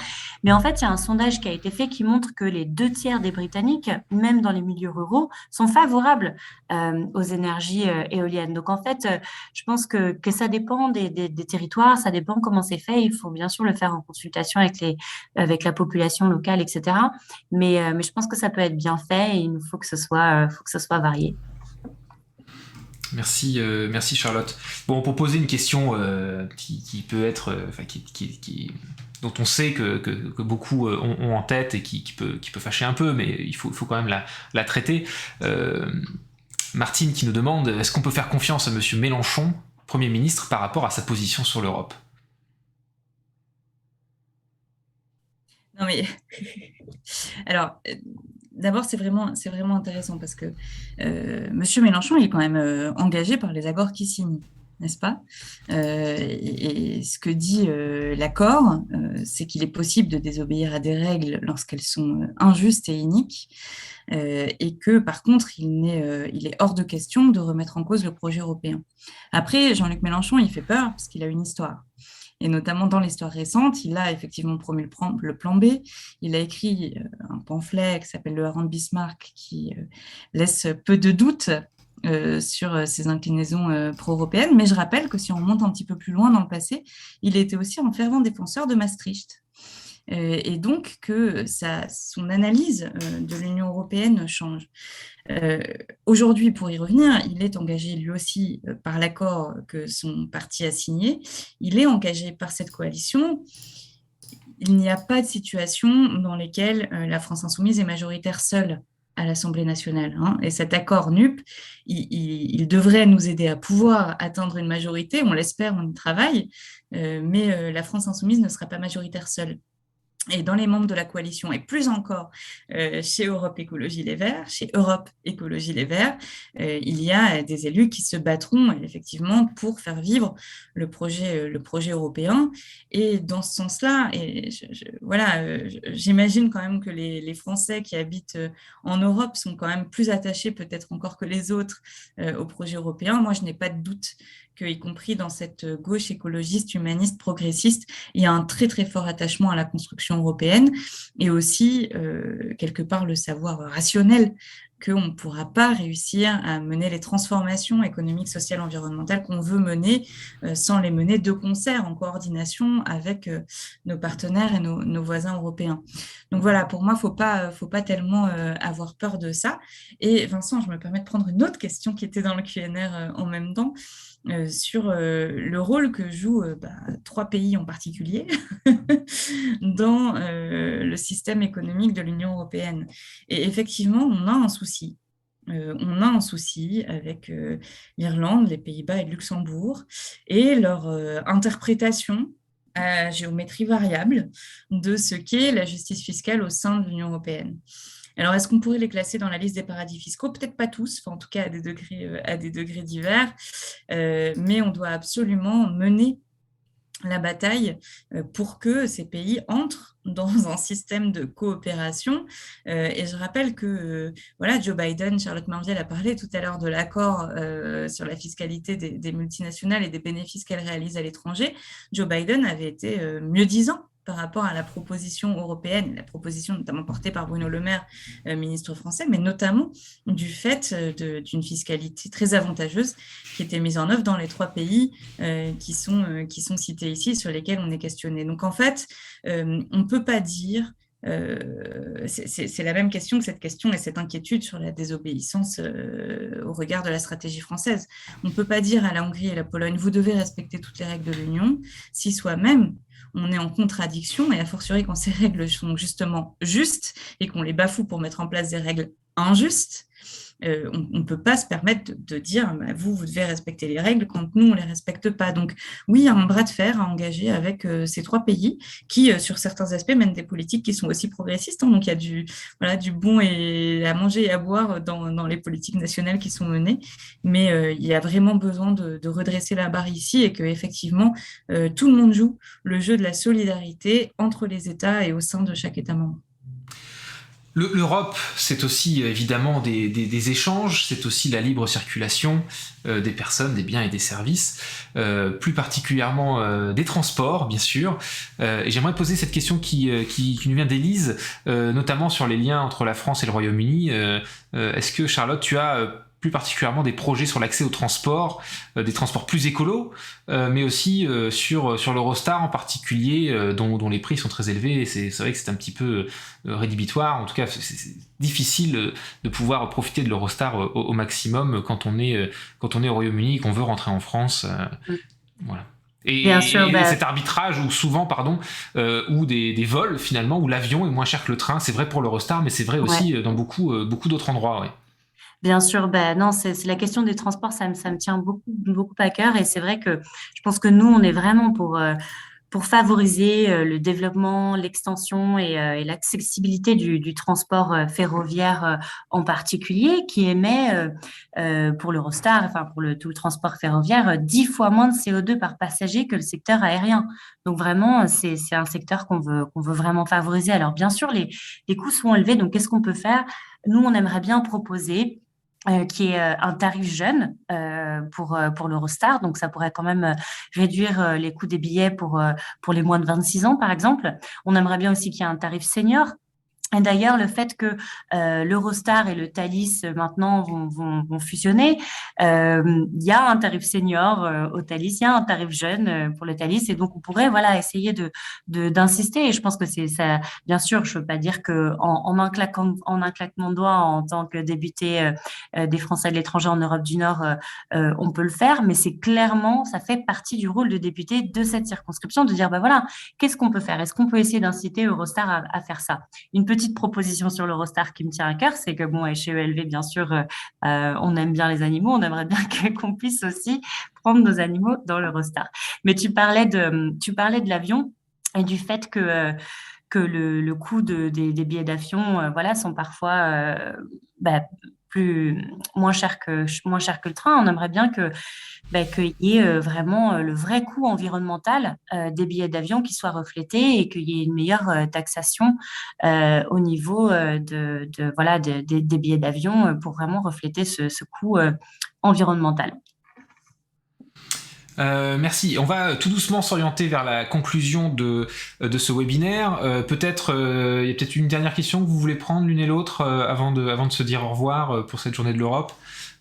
Mais en fait, il y a un sondage qui a été fait qui montre que les 2/3 des Britanniques, même dans les milieux ruraux, sont favorables aux énergies éoliennes. Donc en fait, je pense que ça dépend des territoires, ça dépend comment c'est fait. Il faut bien sûr le faire en consultation avec la population locale, etc. Mais je pense que ça peut être bien fait et il nous faut que ce soit varié. Merci Charlotte. Bon, pour poser une question qui peut être, dont on sait que beaucoup ont en tête et qui peut fâcher un peu, mais il faut quand même la traiter. Martine qui nous demande, est-ce qu'on peut faire confiance à M. Mélenchon, Premier ministre, par rapport à sa position sur l'Europe ? Non mais, alors, d'abord c'est vraiment intéressant parce que M. Mélenchon il est quand même engagé par les accords qu'il signe, n'est-ce pas ? Et ce que dit l'accord, c'est qu'il est possible de désobéir à des règles lorsqu'elles sont injustes et iniques, et que par contre il est hors de question de remettre en cause le projet européen. Après, Jean-Luc Mélenchon il fait peur parce qu'il a une histoire. Et notamment dans l'histoire récente, il a effectivement promu le plan B. Il a écrit un pamphlet qui s'appelle Le Hareng de Bismarck, qui laisse peu de doutes sur ses inclinaisons pro-européennes. Mais je rappelle que si on remonte un petit peu plus loin dans le passé, il était aussi un fervent défenseur de Maastricht. Et donc que son analyse de l'Union européenne change. Aujourd'hui, pour y revenir, il est engagé lui aussi par l'accord que son parti a signé. Il est engagé par cette coalition. Il n'y a pas de situation dans laquelle la France insoumise est majoritaire seule à l'Assemblée nationale. Et cet accord NUP, il devrait nous aider à pouvoir atteindre une majorité. On l'espère, on y travaille. Mais la France insoumise ne sera pas majoritaire seule. Et dans les membres de la coalition, et plus encore chez Europe Écologie Les Verts, il y a des élus qui se battront effectivement pour faire vivre le projet européen. Et dans ce sens-là, j'imagine quand même que les Français qui habitent en Europe sont quand même plus attachés peut-être encore que les autres au projet européen. Moi, je n'ai pas de doute y compris dans cette gauche écologiste, humaniste, progressiste, il y a un très très fort attachement à la construction européenne et aussi quelque part le savoir rationnel qu'on ne pourra pas réussir à mener les transformations économiques, sociales, environnementales qu'on veut mener sans les mener de concert, en coordination avec nos partenaires et nos voisins européens. Donc voilà, pour moi, faut pas tellement avoir peur de ça. Et Vincent, je me permets de prendre une autre question qui était dans le Q&R en même temps, sur le rôle que jouent 3 pays en particulier dans le système économique de l'Union européenne. Et effectivement, on a un souci. Avec l'Irlande, les Pays-Bas et le Luxembourg et leur interprétation à géométrie variable de ce qu'est la justice fiscale au sein de l'Union européenne. Alors, est-ce qu'on pourrait les classer dans la liste des paradis fiscaux ? Peut-être pas tous, en tout cas à des degrés divers, mais on doit absolument mener la bataille pour que ces pays entrent dans un système de coopération. Et je rappelle que Joe Biden, Charlotte Marviel a parlé tout à l'heure de l'accord sur la fiscalité des multinationales et des bénéfices qu'elles réalisent à l'étranger. Joe Biden avait été mieux-disant par rapport à la proposition européenne, la proposition notamment portée par Bruno Le Maire, ministre français, mais notamment du fait d'une fiscalité très avantageuse qui était mise en œuvre dans les 3 pays qui sont cités ici, sur lesquels on est questionné. Donc en fait, on ne peut pas dire... c'est la même question que cette question et cette inquiétude sur la désobéissance au regard de la stratégie française. On ne peut pas dire à la Hongrie et à la Pologne, vous devez respecter toutes les règles de l'Union, si soi-même on est en contradiction, et a fortiori quand ces règles sont justement justes et qu'on les bafoue pour mettre en place des règles injustes. On ne peut pas se permettre de dire vous devez respecter les règles quand nous on les respecte pas. Donc oui, il y a un bras de fer à engager avec ces 3 pays qui sur certains aspects mènent des politiques qui sont aussi progressistes, donc il y a du bon et à manger et à boire dans les politiques nationales qui sont menées, mais il y a vraiment besoin de redresser la barre ici, et que effectivement tout le monde joue le jeu de la solidarité entre les États et au sein de chaque État membre. L'Europe, c'est aussi évidemment des échanges, c'est aussi la libre circulation des personnes, des biens et des services, plus particulièrement des transports, bien sûr. Et j'aimerais poser cette question qui nous vient d'Élise, notamment sur les liens entre la France et le Royaume-Uni. Est-ce que, Charlotte, tu as plus particulièrement des projets sur l'accès aux transports, des transports plus écolos, mais aussi sur l'Eurostar en particulier, dont les prix sont très élevés, et c'est vrai que c'est un petit peu rédhibitoire. En tout cas, c'est difficile de pouvoir profiter de l'Eurostar au maximum quand on est au Royaume-Uni et qu'on veut rentrer en France. Voilà. Bien sûr, Et cet arbitrage où souvent, où des vols finalement, où l'avion est moins cher que le train, c'est vrai pour l'Eurostar, mais c'est vrai aussi ouais. dans beaucoup d'autres endroits. Ouais. Bien sûr, non, c'est la question des transports, ça me tient beaucoup, beaucoup à cœur. Et c'est vrai que je pense que nous, on est vraiment pour favoriser le développement, l'extension et l'accessibilité du transport ferroviaire en particulier, qui émet pour l'Eurostar, enfin pour tout le transport ferroviaire, 10 fois moins de CO2 par passager que le secteur aérien. Donc vraiment, c'est un secteur qu'on veut vraiment favoriser. Alors bien sûr, les coûts sont élevés, donc qu'est-ce qu'on peut faire? Nous, on aimerait bien proposer qui est un tarif jeune pour l'Eurostar. Donc, ça pourrait quand même réduire les coûts des billets pour les moins de 26 ans, par exemple. On aimerait bien aussi qu'il y ait un tarif senior. Et d'ailleurs, le fait que l'Eurostar et le Thalys maintenant vont fusionner, il y a un tarif senior au Thalys, il y a un tarif jeune pour le Thalys, et donc on pourrait voilà essayer d'insister. Et je pense que c'est ça. Bien sûr, je veux pas dire que en un claquement de doigts en tant que député des Français de l'étranger en Europe du Nord, on peut le faire, mais c'est clairement ça fait partie du rôle de député de cette circonscription de dire bah voilà qu'est-ce qu'on peut faire? Est-ce qu'on peut essayer d'inciter Eurostar à faire ça? Une petite proposition sur l'Eurostar qui me tient à cœur, c'est que bon, chez ELV, bien sûr, on aime bien les animaux, on aimerait bien qu'on puisse aussi prendre nos animaux dans l'Eurostar. Mais tu parlais de l'avion et du fait que le coût des billets d'avion, voilà, sont parfois bah, moins cher que le train. On aimerait bien qu'il y ait vraiment le vrai coût environnemental des billets d'avion qui soit reflété et qu'il y ait une meilleure taxation au niveau voilà, des billets d'avion pour vraiment refléter ce coût environnemental. Merci. On va tout doucement s'orienter vers la conclusion de ce webinaire. Peut-être, il y a peut-être une dernière question que vous voulez prendre l'une et l'autre avant de se dire au revoir pour cette journée de l'Europe.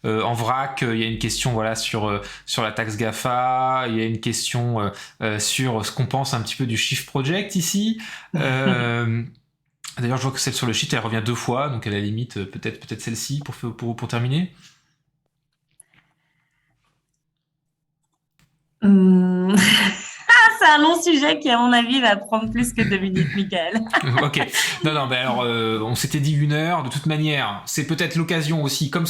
En vrac, il y a une question voilà sur la taxe GAFA, il y a une question sur ce qu'on pense un petit peu du Shift Project ici. D'ailleurs, je vois que celle sur le Shift, elle revient 2 fois, donc à la limite, peut-être celle-ci pour terminer. C'est un long sujet qui, à mon avis, va prendre plus que 2 minutes, Michael. Ok. Non, ben alors, on s'était dit 1 heure. De toute manière, c'est peut-être l'occasion aussi, comme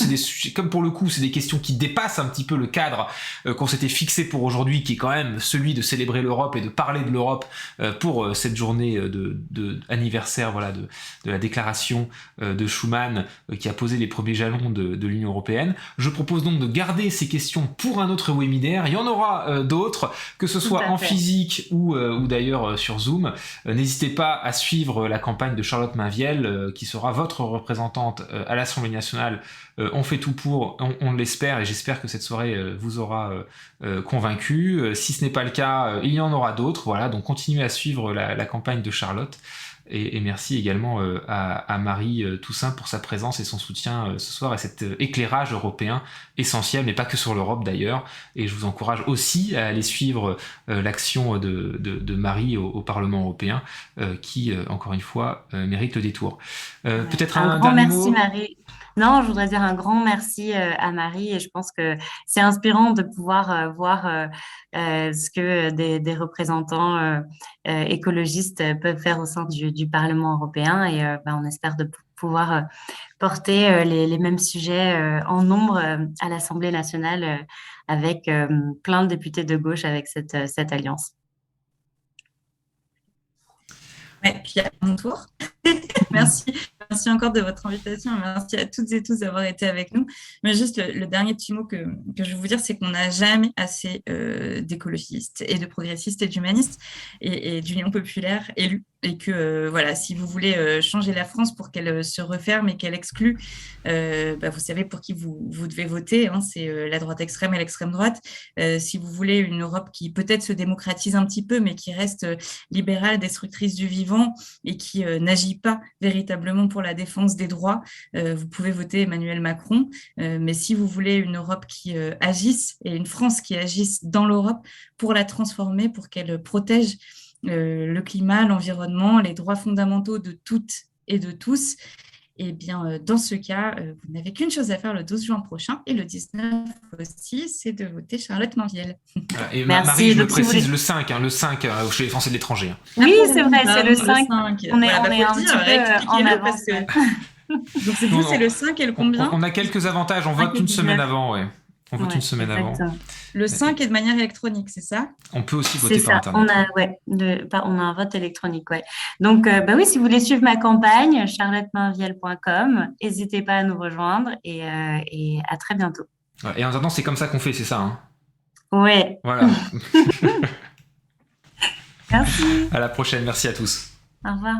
pour le coup, c'est des questions qui dépassent un petit peu le cadre qu'on s'était fixé pour aujourd'hui, qui est quand même celui de célébrer l'Europe et de parler de l'Europe pour cette journée de anniversaire, voilà, de la déclaration de Schuman qui a posé les premiers jalons de l'Union européenne. Je propose donc de garder ces questions pour un autre webinaire. Il y en aura d'autres, que ce soit en physique ou d'ailleurs sur Zoom. N'hésitez pas à suivre la campagne de Charlotte Mainvielle qui sera votre représentante à l'Assemblée nationale. On fait tout pour, on l'espère, et j'espère que cette soirée vous aura convaincu. Si ce n'est pas le cas, il y en aura d'autres. Voilà, donc continuez à suivre la campagne de Charlotte. Et merci également à Marie Toussaint pour sa présence et son soutien ce soir et cet éclairage européen essentiel, mais pas que sur l'Europe d'ailleurs. Et je vous encourage aussi à aller suivre l'action de Marie au Parlement européen qui, encore une fois, mérite le détour. Peut-être un grand dernier merci, mot. Marie. Non, je voudrais dire un grand merci à Marie et je pense que c'est inspirant de pouvoir voir ce que des représentants écologistes peuvent faire au sein du Parlement européen et on espère de pouvoir porter les mêmes sujets en nombre à l'Assemblée nationale avec plein de députés de gauche avec cette alliance. Ouais, puis à mon tour. Merci encore de votre invitation. Merci à toutes et tous d'avoir été avec nous. Mais juste le dernier petit mot que je veux vous dire, c'est qu'on n'a jamais assez d'écologistes et de progressistes et d'humanistes et d'union populaire élus. Et que voilà, si vous voulez changer la France pour qu'elle se referme et qu'elle exclue, vous savez pour qui vous devez voter. Hein, c'est la droite extrême et l'extrême droite. Si vous voulez une Europe qui peut-être se démocratise un petit peu, mais qui reste libérale, destructrice du vivant et qui n'agit pas véritablement pour la défense des droits, vous pouvez voter Emmanuel Macron. Mais si vous voulez une Europe qui agisse et une France qui agisse dans l'Europe pour la transformer, pour qu'elle protège le climat, l'environnement, les droits fondamentaux de toutes et de tous, eh bien, dans ce cas, vous n'avez qu'une chose à faire le 12 juin prochain et le 19 aussi, c'est de voter Charlotte Mainvielle. Et Merci. Marie, je le Donc, si vous précise, voulez- le 5, chez les Français de l'étranger. Oui, c'est vrai, c'est le 5. On est, Voilà, on est un faut le petit peu en expliquez-le avance. parce que... Ouais. Donc, c'est vous, c'est le 5 et le combien? On a quelques avantages, on vote et une 19. semaine avant, ouais. On vote Ouais, une semaine avant. exactement. Le 5 est de manière électronique, c'est ça? On peut aussi voter C'est par ça. Internet. On a un vote électronique, ouais. Donc, oui, si vous voulez suivre ma campagne, charlottemainvielle.com, n'hésitez pas à nous rejoindre et à très bientôt. Ouais, et en attendant, c'est comme ça qu'on fait, c'est ça, hein. Ouais. Voilà. Merci. À la prochaine, merci à tous. Au revoir.